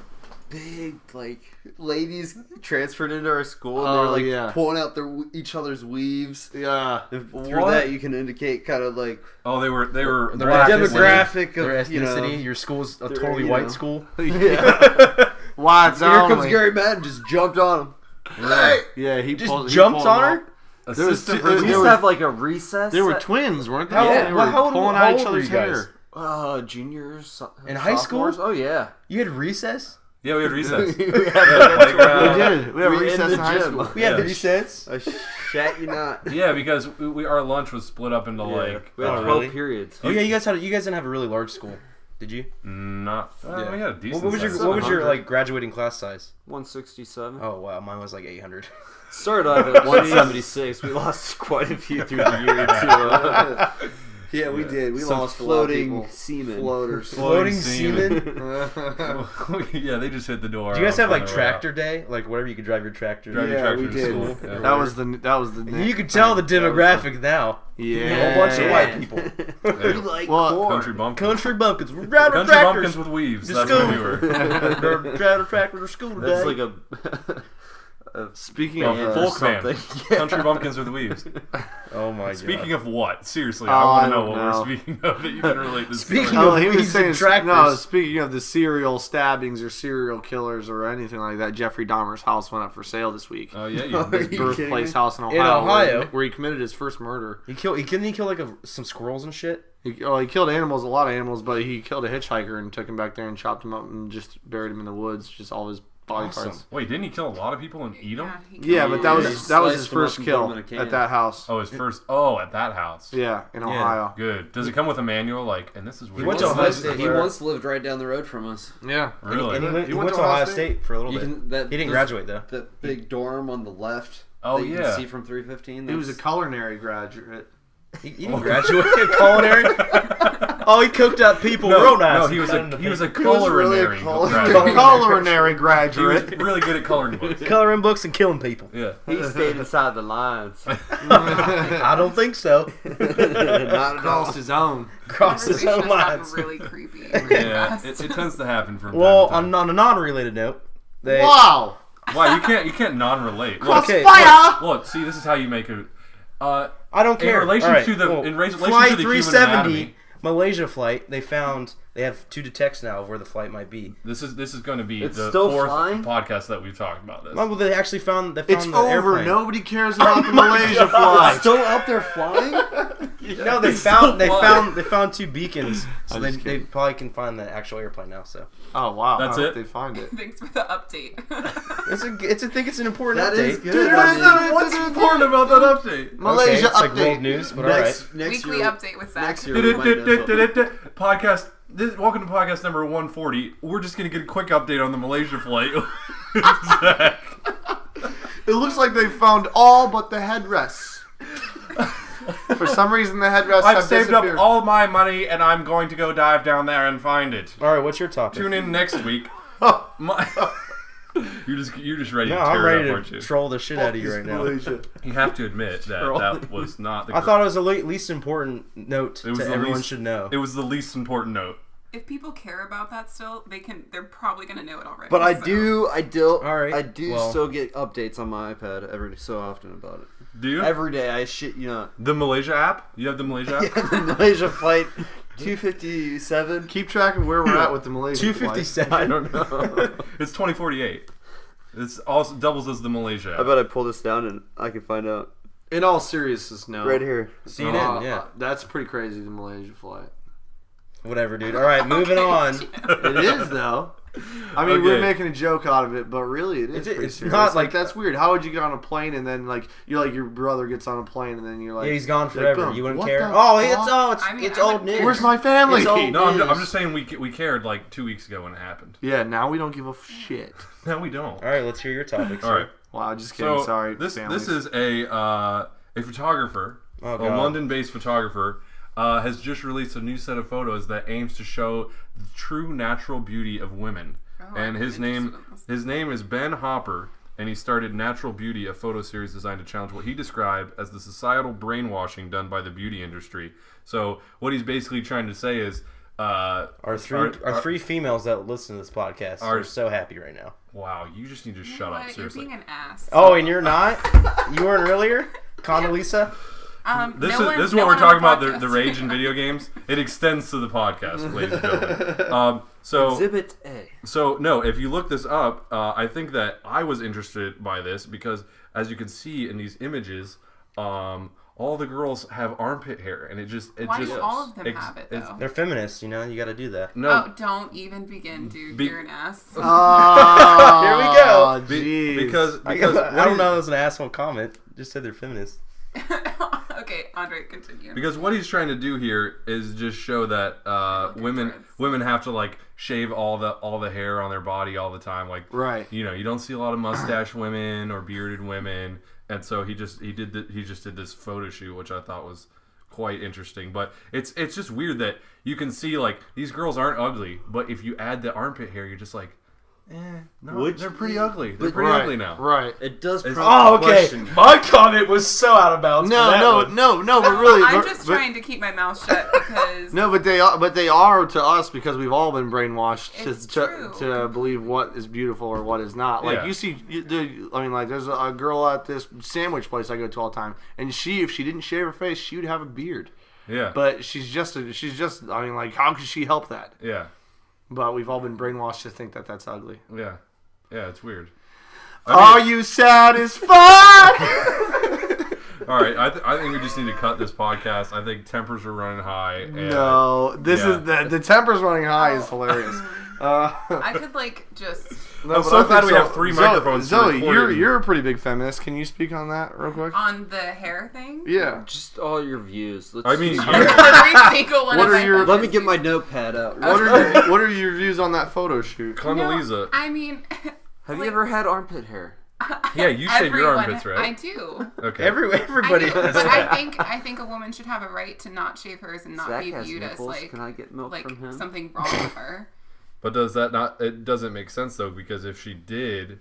big like ladies transferred into our school, and they Oh, were like yeah. pulling out each other's weaves. Yeah. Through What? that, you can indicate kind of like Oh, they were The the black. demographic Their of you know. ethnicity. Your school's a They're, totally you white know. school. Yeah. Whites Here comes only. Gary Madden, just jumped on him. Right. Yeah, he Just pulled, he jumped pulled on them her. all. There was Assistant two- We They used were- to have like a recess. They were at- twins, weren't they? How They old- were how old- pulling how out old each were other's you guys? hair. Juniors In high school? sophomores? Oh yeah. You had recess. Yeah, we had recess. We Yeah, We playground. did. We had We in recess the in high gym. school. We had Yeah. recess. I shat you not. Yeah, because our lunch was split up into like We had Oh, 12 really? periods. Oh yeah, you guys didn't have a really large school, did you? not. Yeah. We had a decent. What was your size. What was your 700. like graduating class size? 167. Oh wow, mine was like 800. Started off at 176. We lost quite a few through the year too. Yeah, we did. We Some lost floating floating semen. floaters. Floating semen. semen. Yeah, they just hit the door. Do you guys have like on the way tractor day, like whatever you could drive your tractor? Drive your Yeah, tractor we to did. school. Yeah. That was the. You could tell the demographic now. Yeah. A whole bunch of white people. Hey, like Well, corn. country bumpkins. Country bumpkins. We're driving Country tractors. bumpkins with weaves. to That's school. what we were. Driving a tractor to school today. That's like a Speaking Oh, of band or folk band. something. Yeah. Country bumpkins with weaves. Oh my god. Speaking of what? Seriously, Oh, I want I to know don't what know. we're speaking of that you can relate this Speaking story. of- Oh, he was weeds saying and tractors. no. Speaking of the serial stabbings or serial killers or anything like that, Jeffrey Dahmer's house went up for sale this week. Oh yeah, Oh, you. you kidding Birthplace me? house in In Ohio, Ohio? where he committed his first murder. he killed like some squirrels and shit. He killed animals, a lot of animals, but he killed a hitchhiker and took him back there and chopped him up and just buried him in the woods, just all his body Awesome. parts. Wait, didn't he kill a lot of people and eat them? Yeah, but that was Yeah, his he sliced his them up first and put kill them in a can. at that house. Oh, his first. Oh, at that house. Yeah, in Ohio. Good. Does it come with a manual? Like, and this is where He went you to go? Ohio State. He once lived right down the road from us. Yeah. Really? And he You went to Ohio State for a little You bit. can, that, He didn't those- graduate though. That big dorm on the left. Oh, that you yeah. can see from 315. He was a that's- culinary graduate. He didn't graduate in culinary. Oh, he cooked up people real nice. No, he was a was really a culinary culinary- graduate. Culinary He was graduate. really good at coloring books. coloring books and killing people. Yeah. He stayed inside the lines. I don't think so. Not at all. Crossed his own. Cross his Conversations own got lines. really creepy. Yeah. It tends to happen from Well, time to time. on a non-related note, they. Wow. Why you can't non-relate. Look, Okay, Fire! look, see, this is how you make it. I don't care. relation All right, to the- well, in relation flight to the human 370, anatomy. Malaysia flight. They have 2 detects now of where the flight might be. This is going to be It's the still 4th flying? podcast that we've talked about this. Well, they actually found It's the over. airplane. Nobody cares about the Malaysia flight. Still out there flying? No, they found 2 beacons, so I'm they just kidding. probably can find the actual airplane now. So Oh wow. That's I hope it? They find it. Thanks for the update. I think it's an important That update. is good. I mean, What's important about that update? Malaysia it's like update. world news, but all right. next Weekly year, update with Zach. next year we might know something. Podcast. Welcome to podcast number 140. We're just gonna get a quick update on the Malaysia flight. It looks like they found all but the headrests. For some reason, the headrests I've have saved disappeared. up all my money, and I'm going to go dive down there and find it. All right, what's your topic? Tune in next week. You're just ready No, to I'm tear ready it up, to aren't you? troll the shit out of you right now. Malaysia. You have to admit that was not the. I thought it was the least important note It was to the everyone least- should know. It was the least important note. If people care about that still, they're probably gonna know it already. But I so. do All right, I do well. still get updates on my iPad every so often about it. Do you? Every day, I shit you not. The Malaysia app? You have the Malaysia app? Yeah, the Malaysia flight 257. Keep track of where we're at with the Malaysia 257. I don't know. It's 2048. It's also doubles as the Malaysia I app. bet I pull this down and I can find out. In all seriousness, no. Right here. CNN, yeah. That's pretty crazy, the Malaysia flight. Whatever, dude. All right, moving on. It is, though. I mean, we're Okay. making a joke out of it, but really it is It's- pretty it's serious. not Like, like- that's weird. How would you get on a plane and then, like, you're like, your brother gets on a plane and then you're like... Yeah, he's gone like, forever. boom, You wouldn't what care. the Oh, fuck? I mean, it's I old would news. care. Where's my family? It's old No, I'm news. just saying we cared like 2 weeks ago when it happened. Yeah, now we don't give a shit. No, we don't. All right, let's hear your topic. All right. Wow, just kidding. So Sorry, this families. is a photographer, Oh, a God. London-based photographer, has just released a new set of photos that aims to show the true natural beauty of women. Oh, And I'm his interested name in this. his name is Ben Hopper, and he started Natural Beauty, a photo series designed to challenge what he described as the societal brainwashing done by the beauty industry. So what he's basically trying to say is, Our three females that listen to this podcast are so happy right now. wow, you just need to You know shut what? up, You're seriously. being an ass. Oh, and you're not? You weren't earlier? Condoleezza? This no is one- this is no what we're one talking on about, podcast. the rage in video games. It extends to the podcast, ladies and gentlemen. So Exhibit A. So, no, if you look this up, I think that I was interested by this because, as you can see in these images, all the girls have armpit hair, and Why do all of them have it though? They're feminists, you know? You gotta do that. No, Oh, don't even begin, dude. Be- You're an ass. Oh, Here we go. Jeez. because I what don't he's- know that's an asshole comment. Just said they're feminists. Okay, Andre, continue. Because what he's trying to do here is just show that Looking women towards. have to like shave all the hair on their body all the time. Like, Right. you know, you don't see a lot of mustache women or bearded women, and so he just did this photo shoot, which I thought was quite interesting. But it's just weird that you can see like these girls aren't ugly, but if you add the armpit hair, you're just like, no, they're pretty ugly. They're pretty right, ugly now. Right. It does It's- prompt Oh, the okay. question. My comment was so out of bounds. for that one. No, but really, I'm but- just but- trying to keep my mouth shut because No, but they are to us because we've all been brainwashed It's to true. believe what is beautiful or what is not. Like Yeah. you see, there's a girl at this sandwich place I go to all the time, and if she didn't shave her face, she would have a beard. Yeah. But she's just how could she help that? Yeah. But we've all been brainwashed to think that that's ugly. Yeah. Yeah. It's weird. Are you satisfied? All right, I think we just need to cut this podcast. I think tempers are running high. And No, this Yeah. is the tempers running high is hilarious. I could like just. No, I'm but so I glad think we have three microphones to Zoe, record it. you're a pretty big feminist. Can you speak on that real quick? On the hair thing? Yeah. Just all your views. Let's I mean, just- Every single one What of are my your- let me feminists. get my notepad out. What are your views on that photo shoot? Condoleezza. No, I mean, Have you like- ever had armpit hair? Yeah, you shave your everyone- armpits, right? I do. Okay. Everybody I do, has but that. I think a woman should have a right to not shave hers and not Zach be has viewed as nipples. like Can I get milk from him? something wrong with her. But does that not? It doesn't make sense though, because if she didn't,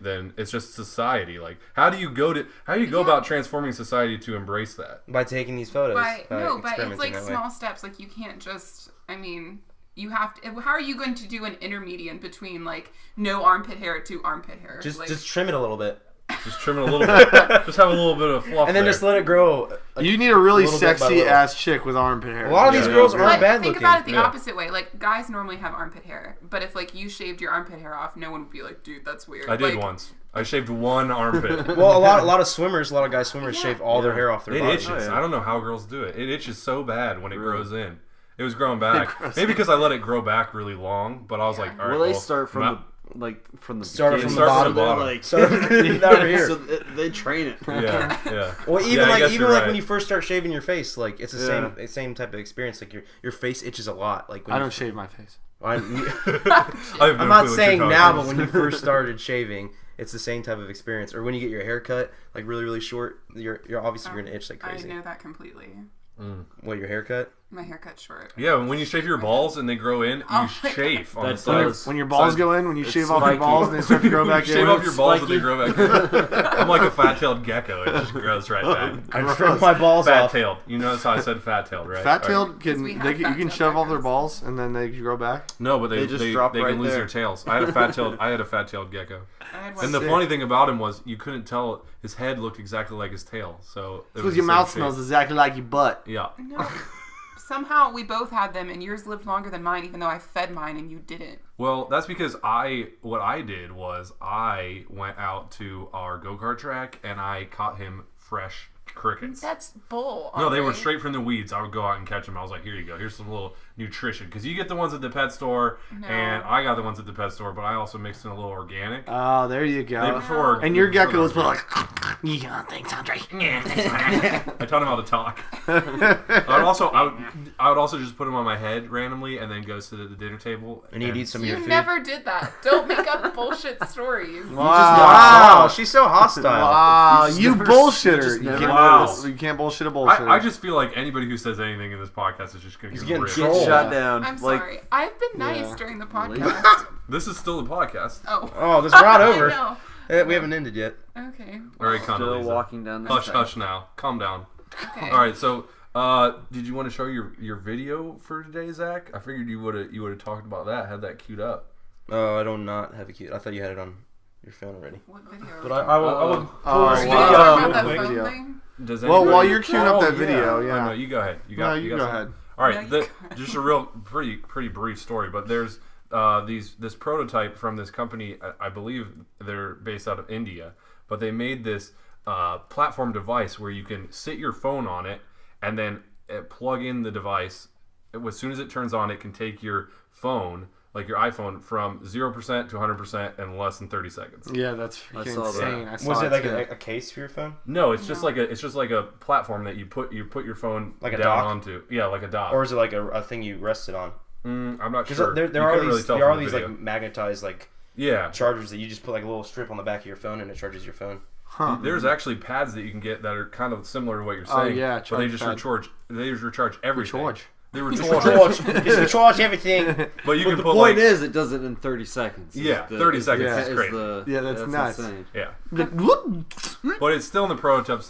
then it's just society. Like, how do you go about transforming society to embrace that? By taking these photos. But by no, but it's experimenting like that way. small steps. Like you can't just. I mean, you have to. How are you going to do an intermediate between like no armpit hair to armpit hair? Just like, just trim it a little bit. Just trim it a little bit. Just have a little bit of fluff And then there. just let it grow. You need a really little bit by sexy little. ass chick with armpit hair. A lot of these Yeah. girls Yeah. aren't But bad think looking. about it the Yeah. opposite way. Like guys normally have armpit hair, but if like you shaved your armpit hair off, no one would be like, "Dude, that's weird." I did like, once. I shaved one armpit. Well, a lot of guys swimmers Yeah. shave all their hair off their It body. itches. Oh, yeah. I don't know how girls do it. It itches so bad when it Really? grows in. It was growing back. Maybe because I let it grow back really long. But I was like, all right. Well, they well, start from not- from the Start beginning. from the Start from bottom. the bottom. Like, So over here. so they train it. Yeah, yeah. Well, even Yeah, I like guess even you're like right. when you first start shaving your face, like it's the Yeah. same type of experience. Like your face itches a lot. Like when I you- don't shave my face. I have no I'm clue not what saying you're now, talking but when you first started shaving, it's the same type of experience. Or when you get your hair cut, like really, really short, you're obviously you're gonna itch like I crazy. know that completely. What, your haircut? My haircut's short. Yeah, when you shave your balls and they grow in, you Oh my chafe on the That side. does. When your balls go in, when you shave off your spiky. balls and they start to grow back in. Shave off your balls and spiky. they grow back in. I'm like a fat-tailed gecko. It just grows right back. I trim my balls off. Fat-tailed. You notice how I said fat-tailed, right? Fat-tailed Because can we you have can fat-tailed shove off their geckos. balls and then they grow back. No, but they They just drop they right can lose there. their tails. I had a fat-tailed gecko. I had one And the too. funny thing about him was you couldn't tell his head looked exactly like his tail. So it was Because the your same mouth shape. smells exactly like your butt. Yeah. No. Somehow we both had them, and yours lived longer than mine, even though I fed mine and you didn't. Well, that's because what I did was I went out to our go-kart track and I caught him fresh crickets. That's bull. No, they were Andre. straight from the weeds. I would go out and catch them. I was like, here you go. Here's some little nutrition. Because you get the ones at the pet store, No. and I got the ones at the pet store, but I also mixed in a little organic. Oh, there you They go. prefer- And your they prefer gecko was the like, yeah, thanks, Andre. I taught him how to talk. I would also just put him on my head randomly and then go sit at the dinner table. And he'd eat some of You your food. never did that. Don't make up bullshit stories. Wow, she's so hostile. Wow, You just you never- bullshitter. you just You never can't, Wow. you can't bullshit a bullshitter. I just feel like anybody who says anything in this podcast is just going to He's get getting ripped. Get trolled. shut down. I'm like, sorry. I've been nice Yeah. during the Really? podcast. This is still the podcast. Oh. Oh, this is not I over. know. We haven't ended yet. Okay. All right, Still Condoleezza. walking down the Hush, street. hush now. Calm down. Okay. All right, so did you want to show your video for today, Zach? I figured you would have talked about that, had that queued up. Oh, I do not have a cute. I thought you had it on your phone already. What video? But I will Oh, pull this Did video you wow. talk real about that quick. phone Video. thing? Does Well, anybody- while you're queuing up that yeah. video, yeah. Oh, no, you go ahead. You got. No, you go something? ahead. All right, No, you go just a real pretty brief story, but there's this prototype from this company. I believe they're based out of India, but they made this platform device where you can sit your phone on it and then plug in the device. As soon as it turns on, it can take your phone, like your iPhone, from 0% to 100% in less than 30 seconds. Yeah, that's I freaking saw that. insane. I saw Was it like too. a case for your phone? No, it's just like a platform that you put your phone Like a down dock? onto. Yeah, like a dock. Or is it like a thing you rested on? I'm not Because sure. there You are couldn't really these tell there are from the these video. like magnetized like Yeah. chargers that you just put like a little strip on the back of your phone and it charges your phone. Huh. There's actually pads that you can get that are kind of similar to what you're Oh, saying. yeah, but they charge just pad. recharge everything. Recharge. They Charge, recharge. just charge everything. But you But can the put point like is, it does it in 30 seconds. Yeah, 30 seconds is great. Yeah, that's nuts. insane. yeah. Like, whoop. But it's still in the prototype.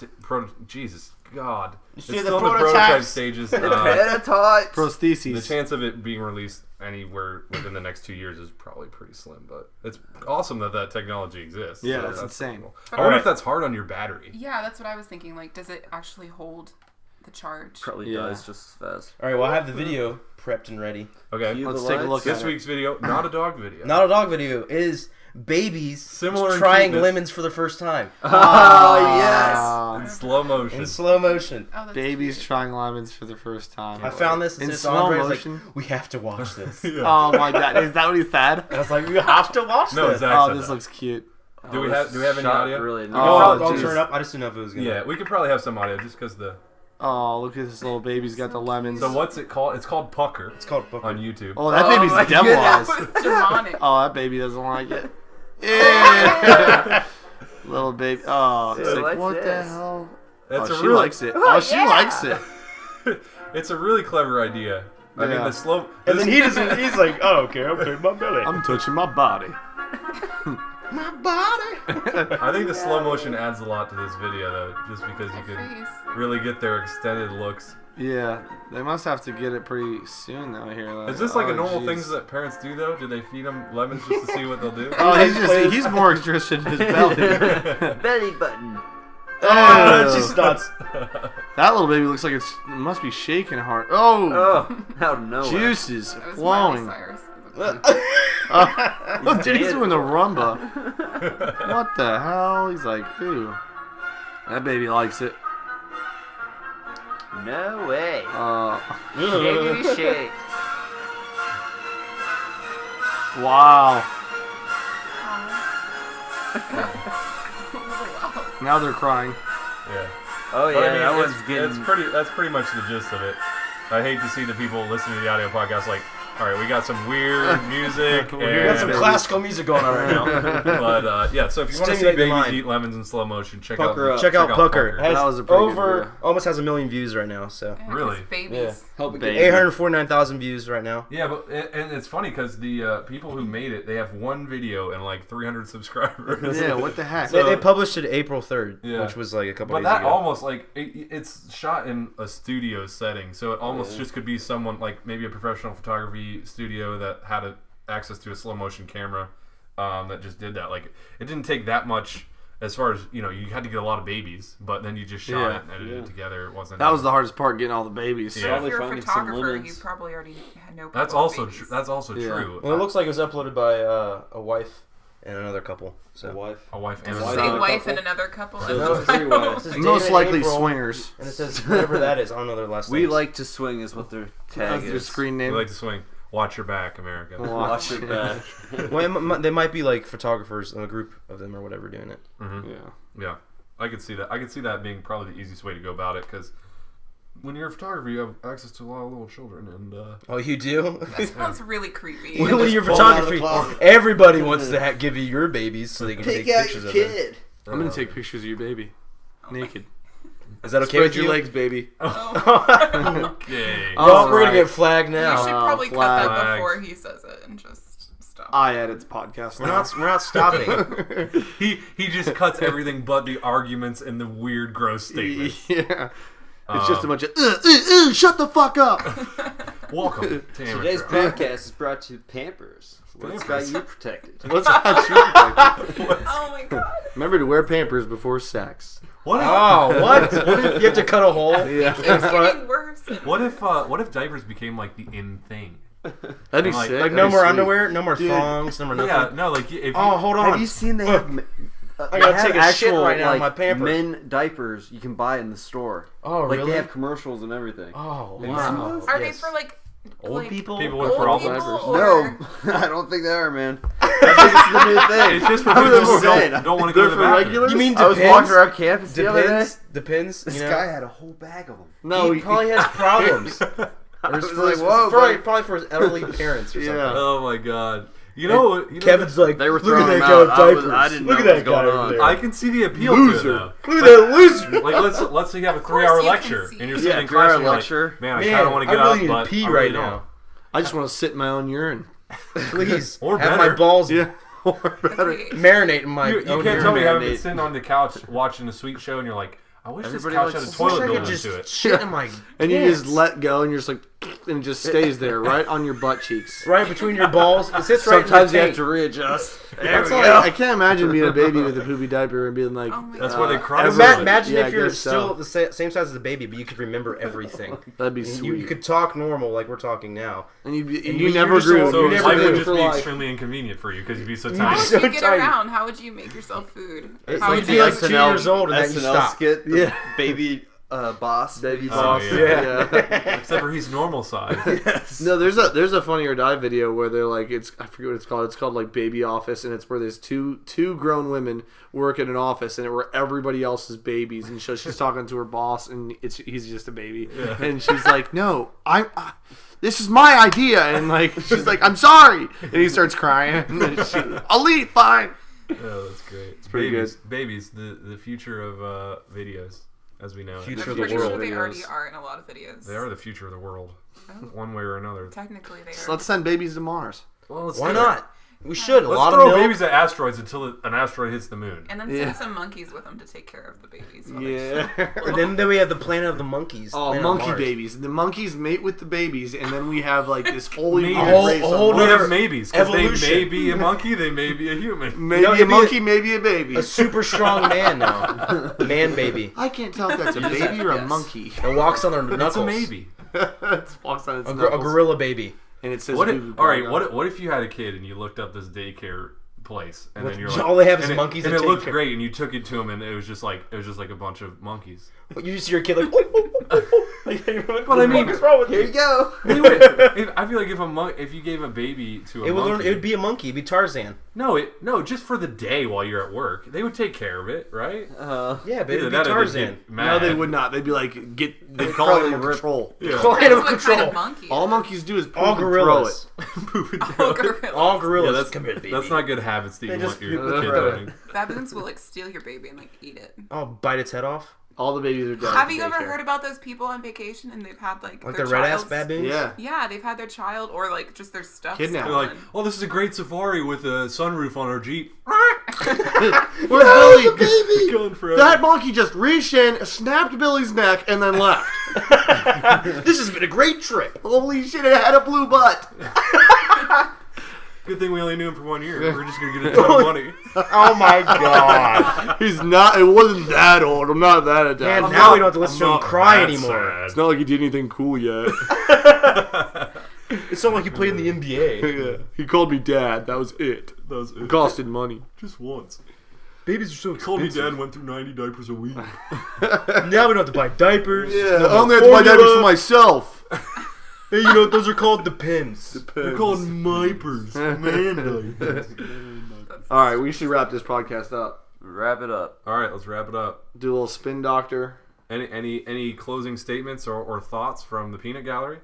Jesus God. It's see still the in the prototype prototypes. stages. Prototypes. The Prostheses. chance of it being released anywhere within the next 2 years is probably pretty slim. But it's awesome that technology exists. Yeah, So that's insane. cool. But I wonder Alright. if that's hard on your battery. Yeah, that's what I was thinking. Like, does it actually hold the charge? Probably Yeah. dies just as fast. All right, well I have the video prepped and ready. Okay. Cue Let's the take a lights. look at This it. week's video, not a dog video. Not a dog video. It is babies Similar in trying cuteness. lemons for the first time Oh, yes. Ah, in slow motion. in slow motion. Oh, that's babies cute. trying lemons for the first time. I found this In and it's slow Andre's motion? like, we have to watch this. Yeah. Oh my god, is that what he said? I was like, we have to watch No, this. Zach Oh, said this that. looks cute. Do we have any Shot audio? Really Oh, I'll jeez. turn it up. I just didn't know if it was gonna. Yeah, we could probably have some audio just because the. Oh, look at this little baby's got the lemons. So what's it called? It's called Pucker It's called Booker. on YouTube. Oh, that Oh baby's my devil goodness. eyes. That was demonic. Oh, that baby doesn't like it. Yeah. Little baby. Oh, it's Who like, likes what the this? hell? That's Oh, a she really, likes it. Oh, she likes it. It's a really clever idea. I mean, Yeah. the slow. And this- then he's like, oh, okay, my belly. I'm touching my body. my body. I think the slow motion adds a lot to this video, though, just because you That can face. really get their extended looks. Yeah, they must have to get it pretty soon though. Here, Is this like a oh, normal jeez. thing that parents do, though? Do they feed them lemons just to see what they'll do? Oh, he's more interested in his belly. Belly button. Oh, She starts. that little baby looks like it must be shaking hard. Oh, Oh, out of nowhere. juices That was Miley flowing. Cyrus. Oh, dude, he's dead. doing the rumba. What the hell? He's like, ooh, that baby likes it. No way. Shake. Shake, shake. Wow. Wow. Now they're crying. Yeah. Oh, yeah, But I mean, that it's, one's getting. that's pretty much the gist of it. I hate to see the people listening to the audio podcast like, All right, we got some weird music. We got some classical music going on right now. But yeah, so if you want to see Stimulate the babies mind. eat lemons in slow motion, check Pucker out up. Check out Pucker. It has That was a pretty good video. almost has 1 million views right now. So Yeah, Really? 'cause babies. Yeah. Help it Baby. get 849,000 views right now. Yeah, but and it's funny because the people who made it, they have one video and like 300 subscribers. Yeah, what the heck? So- They published it April 3rd, Yeah. which was like a couple But days that ago. almost like it's shot in a studio setting, so it almost just could be someone like maybe a professional photography studio that had access to a slow motion camera that just did that. Like it didn't take that much as far as you had to get a lot of babies, but then you just shot it and edited it together. It wasn't. That was the hardest part, getting all the babies. Yeah. If Probably you're a finding some photographer, you lemons. probably already had no problem That's with also babies. that's also Yeah. true. Well, it looks like it was uploaded by a wife and another couple. a So wife. A wife and Does a it Wife say and a wife couple. and another couple? No, That's it's what I three know. wives. This is Most David likely April, swingers. and it says whatever that is. I don't know their last We names. like to swing is what their tag That's their is. screen We name. like to swing. Watch your back, America. Watch it back. Well, they might be like photographers in a group of them or whatever doing it. Yeah. Yeah, I could see that. I could see that being probably the easiest way to go about it because when you're a photographer, you have access to a lot of little children, and Oh, you do? That sounds really creepy. When you're fall out of the photography, closet. everybody wants to give you your babies so they can take pictures of them. I'm gonna take pictures of your baby, naked. Is that okay Spread with your you? legs, baby. Okay. Oh, Well, we're gonna Alright. get flagged You now. should probably cut flags. that before he says it and just stop. I edit the podcast. We're now. not stopping. He just cuts everything but the arguments and the weird, gross statements. Yeah. It's just a bunch of shut the fuck up. Welcome to Today's Amateur. podcast is brought to you Pampers. What's got you protected? What's got you protected? Oh my god. Remember to wear Pampers before sex. What if, Oh, what? What if you have to cut a hole Yeah. in It's front? getting worse. what if diapers became like the in thing? That'd be Like- sick. Like That'd no be more sweet. underwear, no more thongs, no more nothing. Yeah, no, like if Oh, hold on. Have you seen they have? I gotta take a shit right now in my Pampers. Men diapers you can buy in the store. Oh, Like really? they have commercials and everything. Oh, you wow. Are they Yes. for like Old people? People old with all people diapers. or- No, I don't think they are, man. I think it's the new thing. it's just for I'm people just who saying. don't want to go They're to the for bathroom. regulars? You mean I was Depends? walking around campus the other day. Depends. This you know? guy had a whole bag of them. No, he probably has problems. Or was for like, his- whoa, probably for his elderly parents or something. Yeah. Oh my god. You know, Kevin's like, They were look at throwing that them guy out. with I was- diapers. I didn't Look know at what that was guy going over on. there. I can see the appeal to it Loser. though. Look at that loser. Like let's say you have a 3 course hour you can lecture see. and you're Yeah, sitting in 3 hour class and you're lecture. like, man, I Man, kind of want to I get really up, need to but pee I right really now. don't. I just want to sit in my own urine. Please, Or have better. my balls Yeah. Or better. Okay. marinate in my You own can't tell me you urine. haven't been sitting on the couch watching a sweet show and you're like, I wish Everybody this couch likes- had a I wish toilet I built could just into it. shit in my And you just pants. let go, and you're just like, and it just stays there, right on your butt cheeks. right between your balls. It sits right Sometimes in you the have to readjust. That's like, I can't imagine being a baby with a poopy diaper and being like, Oh my That's god. why they cry. tank. so much. Imagine Yeah, if you're I guess still so. the same size as the baby, but you could remember everything. that'd be And sweet. you could talk normal like we're talking now. and you and you you're never just grew. so- So You life never would do. just For be life. extremely inconvenient for you because you'd be so How tiny. would So you get tiny. around? How would you make yourself food? How You'd would be you like 2 years old and then you SNL stop. skit. The Yeah. Baby boss. Baby Oh, boss. yeah. Yeah. Except for he's normal size. Yes. No, there's a Funny or Die video where they're like, I forget what it's called. It's called like Baby Office, and it's where there's two grown women work in an office, and where everybody else is babies, and so she's talking to her boss, and he's just a baby, and she's like, no, this is my idea, and like she's like, I'm sorry, and he starts crying, and then I'll leave, fine. Oh, that's great. It's pretty Babies, the future of videos, as we know it. Future I'm of the pretty sure world. they already videos. are in a lot of videos. They are the future of the world, Oh. one way or another. Technically, they So are. let's send babies to Mars. Well, let's Why do it. not? We should. A Let's lot throw of milk. babies at asteroids until an asteroid hits the moon. And then Yeah. send some monkeys with them to take care of the babies. while they're Yeah. And then we have the planet of the monkeys. Oh, planet of monkey Mars. babies. The monkeys mate with the babies, and then we have like this holy Maybe. human race. A on whole We Mars. nother- have maybes because they evolution. may be a monkey, they may be a human. Maybe No, a it'd be monkey, maybe a baby. A super strong man now. Man baby. I can't tell if that's a You just baby have or to a guess. monkey. It walks on their knuckles. It's a maybe. It walks on its A knuckles. gorilla baby. And it says, What if, boo-boo all right, gaga. what if you had a kid and you looked up this daycare place and then you're like, all they have is and monkeys and that it take looked care- great and you took it to him and it was just like a bunch of monkeys. You just see your kid like, "Oh, oh, oh." But I mean, what's wrong with Here you go. they would, I feel like if you gave a baby to a It would monkey, it would be a monkey. It'd be Tarzan. no, just for the day while you're at work, they would take care of it, right? Yeah, but Either it'd be that or they'd Tarzan. get mad. No, they would not. They'd be like, they call probably animal rip- control. Yeah. Depends Animal what control. kind of monkey. All monkeys do is poop All and throw gorillas. All gorillas. All Yeah, gorillas. Come here, baby. that's not good habits that They you just want your poop and kid throw it. doing. Baboons will like steal your baby and like eat it. Oh, bite its head off. All the babies are dead. Have you ever heard about those people on vacation and they've had like Like their the red ass child's- baboons. Yeah. Yeah, they've had their child or like just their stuff Kidnapped. They're like, stolen. oh, this is a great safari with a sunroof on our Jeep. Where's Billy? Baby! Going forever. That monkey just reached in, snapped Billy's neck, and then left. This has been a great trip. Holy shit, it had a blue butt. Good thing we only knew him for 1 year. We're just gonna get a ton of money. Oh my god. He's not, it wasn't that old. I'm not that attached. And now we don't have to listen to him Not cry that anymore. sad. It's not like he did anything cool yet. It's not like he played in the NBA. Yeah. He called me dad. That was it. That was it. Costed money. Just once. Babies are so Told me expensive. dad went through 90 diapers a week. Now we don't have to buy diapers. Yeah, no I only more have to buy diapers for formula. myself. Hey, you know what those are called? Depends. They're called Mipers. Man diapers. All right, we should wrap this podcast up. Wrap it up. All right, let's wrap it up. Do a little spin doctor. Any closing statements or thoughts from the Peanut Gallery?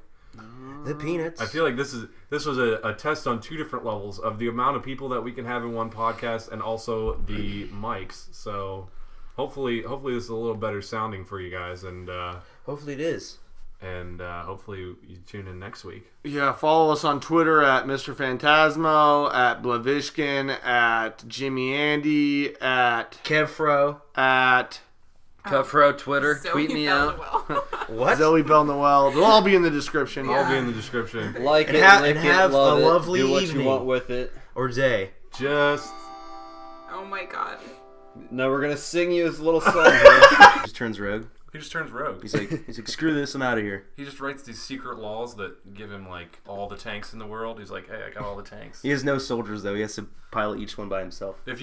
The peanuts. I feel like this was a test on two different levels of the amount of people that we can have in one podcast and also the mics. So hopefully this is a little better sounding for you guys, and Hopefully it is. hopefully you tune in next week. Yeah, follow us on Twitter at Mr. Phantasmo, at Blavishkin, at Jimmy Andy, at Kevfro. Cutthroat Twitter. Zoe Tweet me out. Bellowell. What? Zoe Bell Noel. They'll all be in the description. Yeah. I'll be in the description. Like And it, ha- lick and it, have love a it, lovely do what evening. you want with it. Or day. Just Oh my god. No, we're gonna sing you this little song here. Just turns rogue. He just turns rogue. He's like, screw this, I'm out of here. He just writes these secret laws that give him like all the tanks in the world. He's like, hey, I got all the tanks. He has no soldiers though. He has to pilot each one by himself. If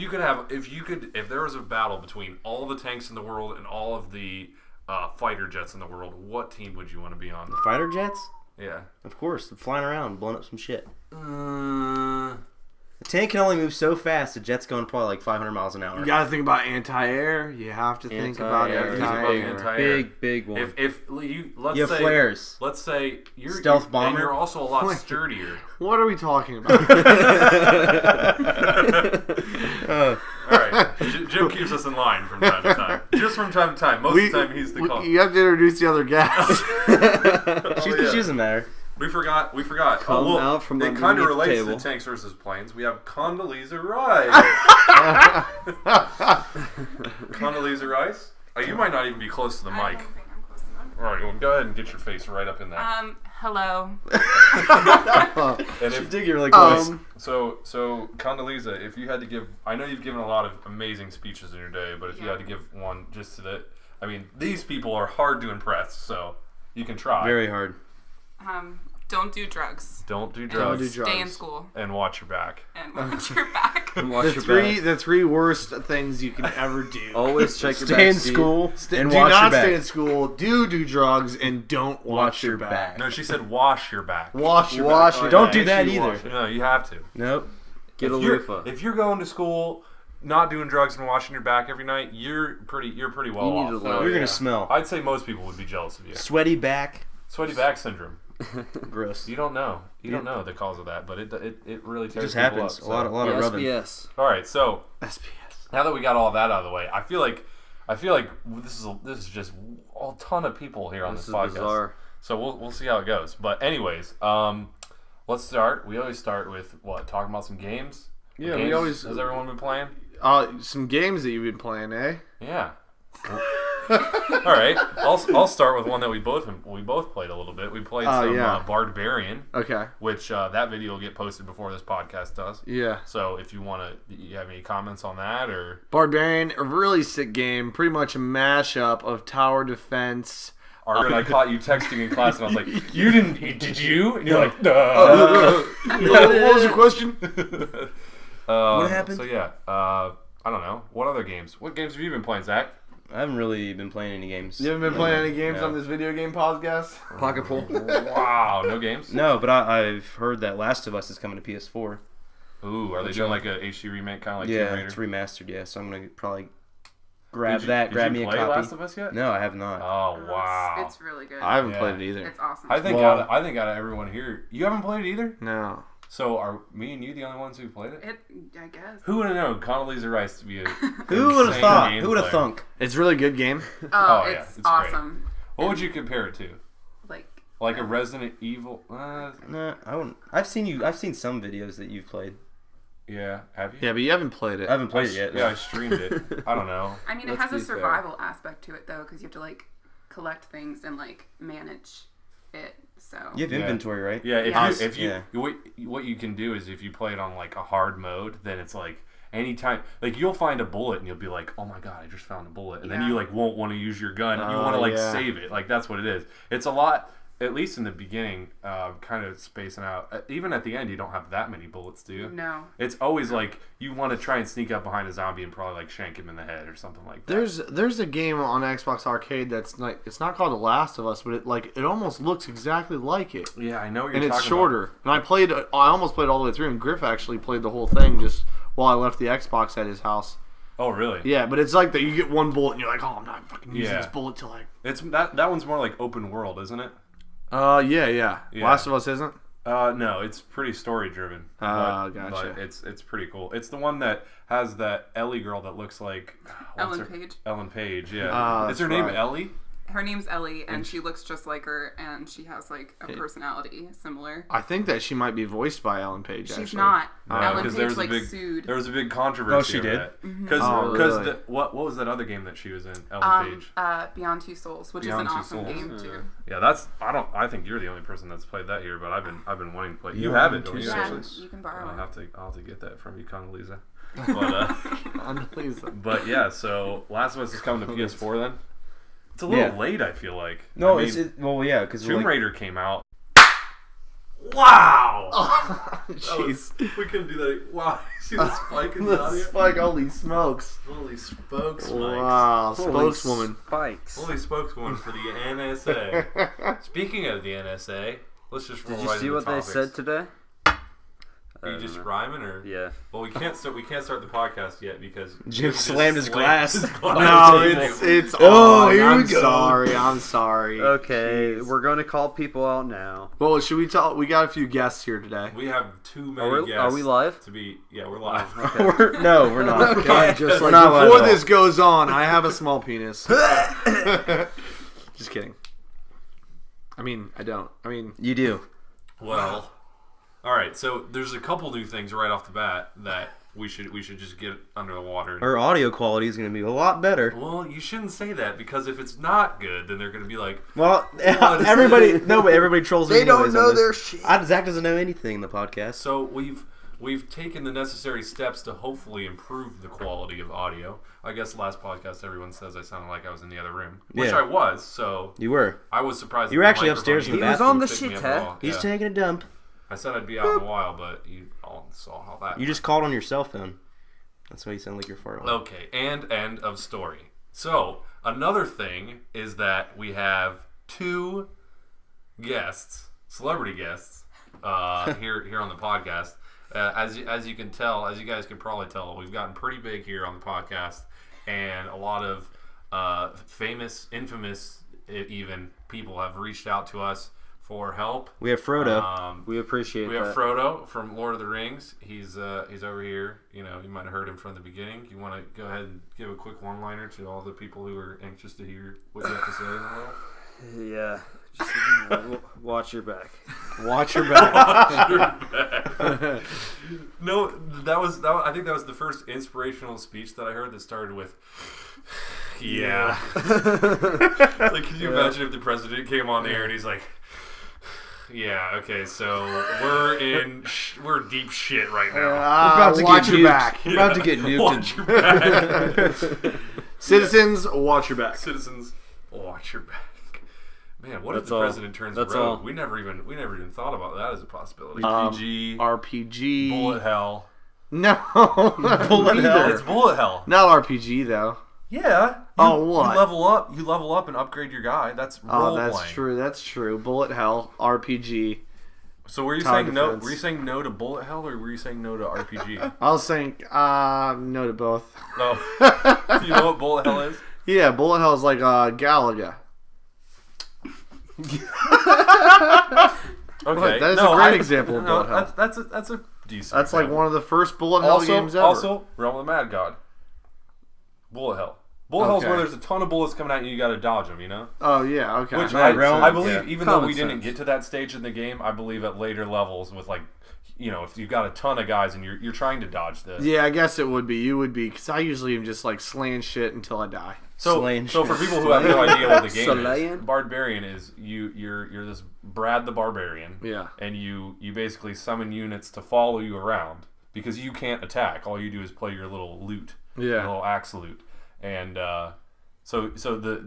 there was a battle between all the tanks in the world and all of the fighter jets in the world, what team would you want to be on? Fighter jets? Yeah. Of course, they're flying around, blowing up some shit. The tank can only move so fast. The jet's going probably like 500 miles an hour. You gotta think about anti-air. You have to think about Anti-air. anti-air. Anti-air. Big one. If you let's You have say flares. let's say you're Stealth and bomber? you're also a lot sturdier. What are we talking about? All right, Jim keeps us in line from time to time. Just from time to time. Most of the time, he's the call. You have to introduce the other guest. yeah. She doesn't matter. We forgot. Come out from it underneath kind of the relates to table. the tanks versus planes. We have Condoleezza Rice. Condoleezza Rice. You might not even be close to the I mic. don't think I'm close enough. All right, well, go ahead and get your face right up in that. Hello. And if, Dig your like so Condoleezza, if you had to give, I know you've given a lot of amazing speeches in your day, but if you had to give one just to the, I mean, these people are hard to impress, so you can try. very hard. Don't do drugs. Don't do Don't drugs. do Stay in drugs. school And watch your back. and watch your back. Watch your back. The three worst things you can ever do. Always check your Stay in back seat. school and do watch not your back. stay in school. Do drugs and don't watch your back. No, she said wash your back. Wash your Wash back. your Don't back. do that Actually either. wash it. No, you have to. Nope. Get a If you're, loofah. if you're going to school, not doing drugs and washing your back every night, you're pretty well You need off. to So, learn. You're yeah. gonna smell. I'd say most people would be jealous of you. Sweaty back. Sweaty back syndrome. Gross. You don't know. You don't know the cause of that, but it really It tears just people happens. up. A lot of Yeah, rubbing. SBS. All right, so SPS. now that we got all that out of the way, I feel like this is just a ton of people here on This this is podcast. bizarre. So we'll see how it goes. But anyways, let's start. We always start with what? Talking about some games. Yeah, Games? we always. Has everyone been playing? Some games that you've been playing, eh? Yeah. All right. I'll start with one that we both played a little bit. We played some Barbarian, Okay. which that video will get posted before this podcast does. Yeah. So if you have any comments on that or Barbarian, a really sick game. Pretty much a mashup of tower defense. Arden, I caught you texting in class and I was like, did you? And you're like, no. What was the question? What happened? So yeah, I don't know. What other games? What games have you been playing, Zach? I haven't really been playing any games. You haven't been playing any games No. on this video game podcast? Pocket pool. Wow, no games. No, but I've heard that Last of Us is coming to PS4. Ooh, are they doing like a HD remake, kind of like Tomb Yeah, Raider? it's remastered. Yeah, so I'm gonna probably grab Did grab you me a play copy. Last of Us yet? No, I have not. Oh wow. It's really good. I haven't Yeah. played it either. It's awesome. I think Well- out of everyone here, you haven't played it either. No. So are me and you the only ones who played it? I guess. Who would have known Condoleezza Rice to be a Who would have insane thought? game Who would have player? thunk? It's a really good game. Oh, yeah, it's it's great. awesome. What would you compare it to? Like A Resident Evil? Nah, I wouldn't. I've seen some videos that you've played. Yeah, have you? Yeah, but you haven't played it. I haven't played it yet. Yeah, I streamed it. I don't know. I mean, it Let's has a be fair. survival aspect to it though, because you have to like collect things and like manage it. So You have Yeah. inventory, right? Yeah, Yes. if you Yeah. what you can do is if you play it on like a hard mode, then it's like anytime like you'll find a bullet and you'll be like, oh my god, I just found a bullet, and then Yeah. you like won't want to use your gun. You want to like yeah. save it. Like that's what it is. It's a lot. At least in the beginning, kind of spacing out. Even at the end, you don't have that many bullets, do you? no. It's always like you want to try and sneak up behind a zombie and probably like shank him in the head or something like that. There's a game on Xbox Arcade that's like it's not called The Last of Us, but it almost looks exactly like it, Yeah, I know what you're and it's talking shorter. And I almost played all the way through, and Griff actually played the whole thing just while I left the Xbox at his house. about. Oh, really? Yeah, but it's like that you get one bullet and you're like, oh, I'm not fucking using Yeah. this bullet till I. It's that one's more like open world, isn't it? Yeah. Yeah. Last of Us isn't. No, it's pretty story driven. Oh, gotcha. But it's pretty cool. It's the one that has that Ellie girl that looks like what's Ellen her- Page. Ellen Page, yeah. Ah, Is her that's name right. Ellie? Her name's Ellie, and she looks just like her, and she has like a personality similar. I think that she might be voiced by Ellen Page. She's actually. not. No, Ellen 'cause Page like sued. There was a big controversy. Oh, she over did? that. Mm-hmm. Because Oh, really? what was that other game that she was in? Ellen Page. Beyond Two Souls, which Beyond is Two an awesome Souls. game too. Yeah, I think you're the only person that's played that here, but I've been wanting to play. You have it, don't you? Yeah, actually? you can borrow I'll it. have to get that from you, Condoleezza. But Unbelievable. But yeah, so Last of Us is coming to PS4 then. It's a little Yeah. late, I feel like. No, I mean, well, yeah, because Tomb Raider came out. Wow! Jeez. We couldn't do that. Wow, you see the spike in the The audio? spike, holy smokes. Holy spokes, Wow, spokeswoman. Spikes. Holy spokeswoman for the NSA. Speaking of the NSA, let's just roll Did you right see into what they topics. said today? Are you just rhyming or? Yeah. Well, we can't start the podcast yet because Jim just slammed his glass. No, on the table. it's Oh, on. here we I'm go. sorry. I'm sorry. Okay, we're going to call people out now. Well, should we tell? We got a few guests here today. We have too many Are we, guests. are we live? To be, yeah, we're live. No, we're not. Okay, just We're like not allowed before at all. this goes on, I have a small penis. Just kidding. I mean, I don't. I mean, You do. Well, all right. So there's a couple new things right off the bat that we should just get under the water. Our audio quality is going to be a lot better. Well, you shouldn't say that because if it's not good, then they're going to be like, Well, What? everybody trolls me. They don't anyways on know this. their shit. Zach doesn't know anything in the podcast. so we've taken the necessary steps to hopefully improve the quality of audio. I guess last podcast everyone says I sounded like I was in the other room, which Yeah. I was. So You were. I was surprised. You were that the actually microphone upstairs in the even He was on the picked me shit, up at huh? all. He's Yeah. taking a dump. I said I'd be out in a while, but you all saw how that. You just called on your cell phone. That's why you sound like you're far away. Okay, and end of story. So, another thing is that we have two guests, celebrity guests, here on the podcast. As you can tell, as you guys can probably tell, we've gotten pretty big here on the podcast, and a lot of famous, infamous, even people have reached out to us for help. We have Frodo. We appreciate We that. have Frodo from Lord of the Rings. He's over here. You know, you might have heard him from the beginning. You want to go ahead and give a quick one-liner to all the people who are anxious to hear what you have to say in the world? Yeah. Just watch your back. Watch your back. No, that was. I think that was the first inspirational speech that I heard that started with, "Yeah." Like, can you imagine if the president came on the air and he's like, "Yeah, okay, so we're deep shit right now. We're about to watch get your nuked. back. We're about to get nuked. Watch your back, Citizens, watch your back. citizens. Watch your back." Man, what if That's the all. president turns That's rogue? all. We never even thought about that as a possibility. RPG, RPG. Bullet hell. No. Bullet hell. It's bullet hell. Not RPG though. Yeah. Oh, what? You level up and upgrade your guy. That's role that's playing. true. That's true. Bullet Hell RPG. So were you Tower saying no? defense. Were you saying no to Bullet Hell, or were you saying no to RPG? I was saying no to both. No. Do you know what Bullet Hell is? Yeah, Bullet Hell is like Galaga. Okay, that is a great example of Bullet Hell. That's a decent. That's like example. one of the first Bullet Hell games ever. Also, Realm of the Mad God. Bullet Hell. Bullet Hell's Okay. where there's a ton of bullets coming at you. You got to dodge them. You know. Oh yeah, okay. Which Mad Realm, I believe, yeah. even though Common we didn't sense. get to that stage in the game, I believe at later levels with like, if you've got a ton of guys and you're trying to dodge this. Yeah, I guess it would be. You would be, because I usually am just like slaying shit until I die. So Slaying for shit. people who have no idea what the game Slaying? is, Barbarian is you're this Brad the Barbarian. Yeah. And you basically summon units to follow you around because you can't attack. All you do is play your little loot. Yeah. Your little axe loot. And so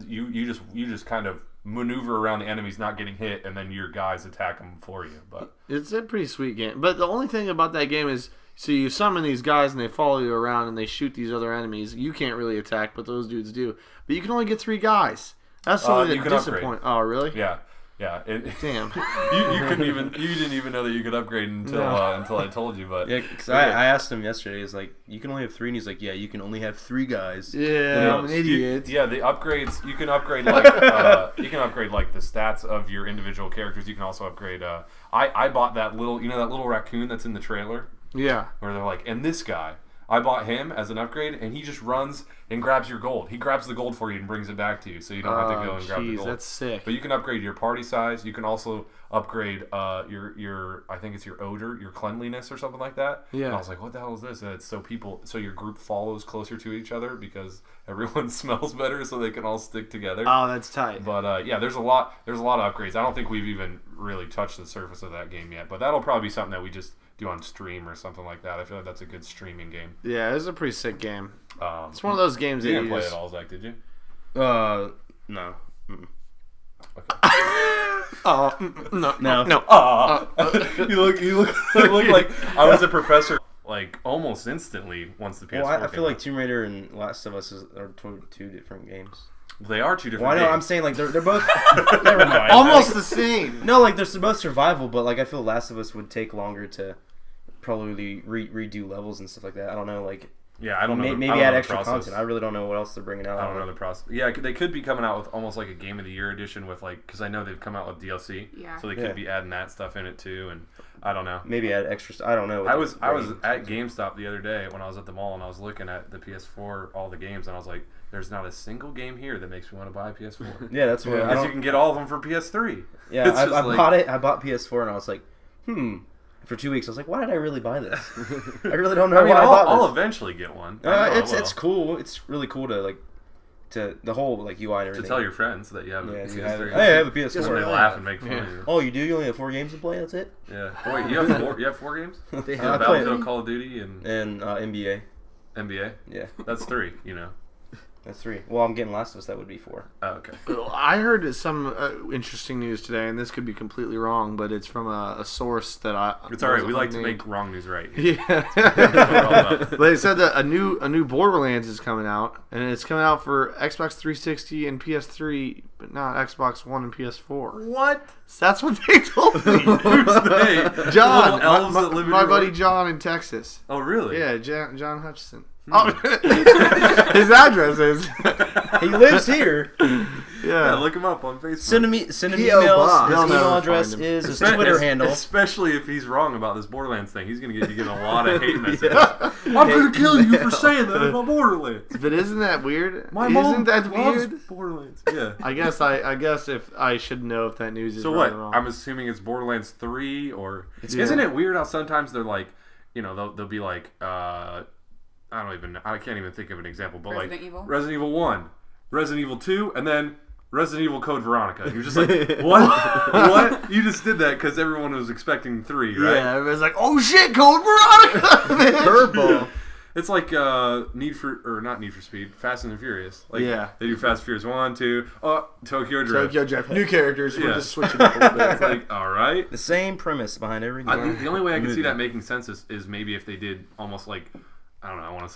you just kind of maneuver around the enemies not getting hit, and then your guys attack them for you. But It's a pretty sweet game. But the only thing about that game is, so you summon these guys and they follow you around and they shoot these other enemies. You can't really attack, but those dudes do. But you can only get 3 guys. That's something you that can upgrade. disappoints. Oh, really? yeah. Damn. you didn't even know that you could upgrade until I told you. But Yeah, because I asked him yesterday. He's like, you can only have 3, and he's like, yeah, you can only have 3 guys. Yeah, I'm an idiot. Yeah, the upgrades you can upgrade like the stats of your individual characters. You can also upgrade. I bought that little that little raccoon that's in the trailer Yeah. where they're like, and this guy. I bought him as an upgrade, and he just runs and grabs your gold. He grabs the gold for you and brings it back to you, so you don't have to go and grab the Jeez, gold. that's sick. But you can upgrade your party size. You can also upgrade your I think it's your odor, your cleanliness, or something like that. Yeah. And I was like, what the hell is this? And it's so your group follows closer to each other because everyone smells better, so they can all stick together. Oh, that's tight. But yeah, there's a lot of upgrades. I don't think we've even really touched the surface of that game yet. But that'll probably be something that we just do on stream or something like that. I feel like that's a good streaming game. Yeah, it was a pretty sick game. Um, It's one of those games that you you didn't play just... it all, Zach, did you? No. Oh, no. You look like I was a professor. Like almost instantly once the PS4 Well, I came feel like out. Tomb Raider and Last of Us are two different games. They are two different Well, I know. games. I'm saying like they're both. Never mind. Almost the same. No, like they're both survival, but like I feel Last of Us would take longer to probably redo levels and stuff like that. I don't know, like Yeah, I don't know. maybe I don't add know the extra process. content. I really don't know what else they're bringing out. I don't know the process. Yeah, they could be coming out with almost like a Game of the Year edition with like, because I know they've come out with DLC. Yeah. So they could be adding that stuff in it too, and I don't know. Maybe add extra. I don't know. I was at GameStop the other day when I was at the mall and I was looking at the PS4, all the games, and I was like, "There's not a single game here that makes me want to buy a PS4." Yeah, that's what I Because you don't. can get all of them for PS3. Yeah, It's I just like- bought it. I bought PS4 and I was like, For 2 weeks, I was like, why did I really buy this? I really don't know I mean, why I bought I'll this. eventually get one. I know I It's will. cool. It's really cool to like to the whole like UI and To everything. tell your friends that you have a Yeah, PS3. you have it. Hey, I have a PS4. Just when they laugh and make fun of you. Oh, you do? You only have 4 games to play? That's it? Yeah. Oh, wait, you have four games? They Yeah, have I play- Battlefield, Call of Duty, and And NBA. NBA. Yeah, That's 3. that's 3. Well, I'm getting Last of Us. That would be 4. Oh, okay. I heard some interesting news today, and this could be completely wrong, but it's from a source that I. It's all right. We wasn't like to named. make wrong news right. Yeah. But they said that a new Borderlands is coming out, and it's coming out for Xbox 360 and PS3, but not Xbox One and PS4. What? That's what they told me. Hey, John, little elves that live in my your buddy life? John in Texas. Oh, really? Yeah, John Hutchison. Oh, his address is. He lives here. Yeah, look him up on Facebook. Send him P.O. emails. Box. His They'll email never address find him. is his Twitter handle. Especially if he's wrong about this Borderlands thing. He's going to get a lot of hate messages. I'm going to kill you for saying that about Borderlands. But isn't that weird? My isn't mom that loves weird? Borderlands. Yeah. I guess if I should know if that news is So right what? or wrong. I'm assuming it's Borderlands 3 or... Yeah. Isn't it weird how sometimes they're like, they'll be like, I can't even think of an example, but Resident like Evil? Resident Evil 1, Resident Evil 2, and then Resident Evil Code Veronica. You're just like, what? What? You just did that because everyone was expecting 3, right? Yeah, everybody's like, "Oh shit, Code Veronica!" Curveball. It's like not Need for Speed, Fast and the Furious. Like, Yeah. They do Fast and Furious 1, 2, Tokyo Drift. Tokyo Drift. New characters. We're Yeah. just switching up a little bit. It's like, all right. The same premise behind every game. The only way I can see that making sense is maybe if they did almost like, I don't know, I want to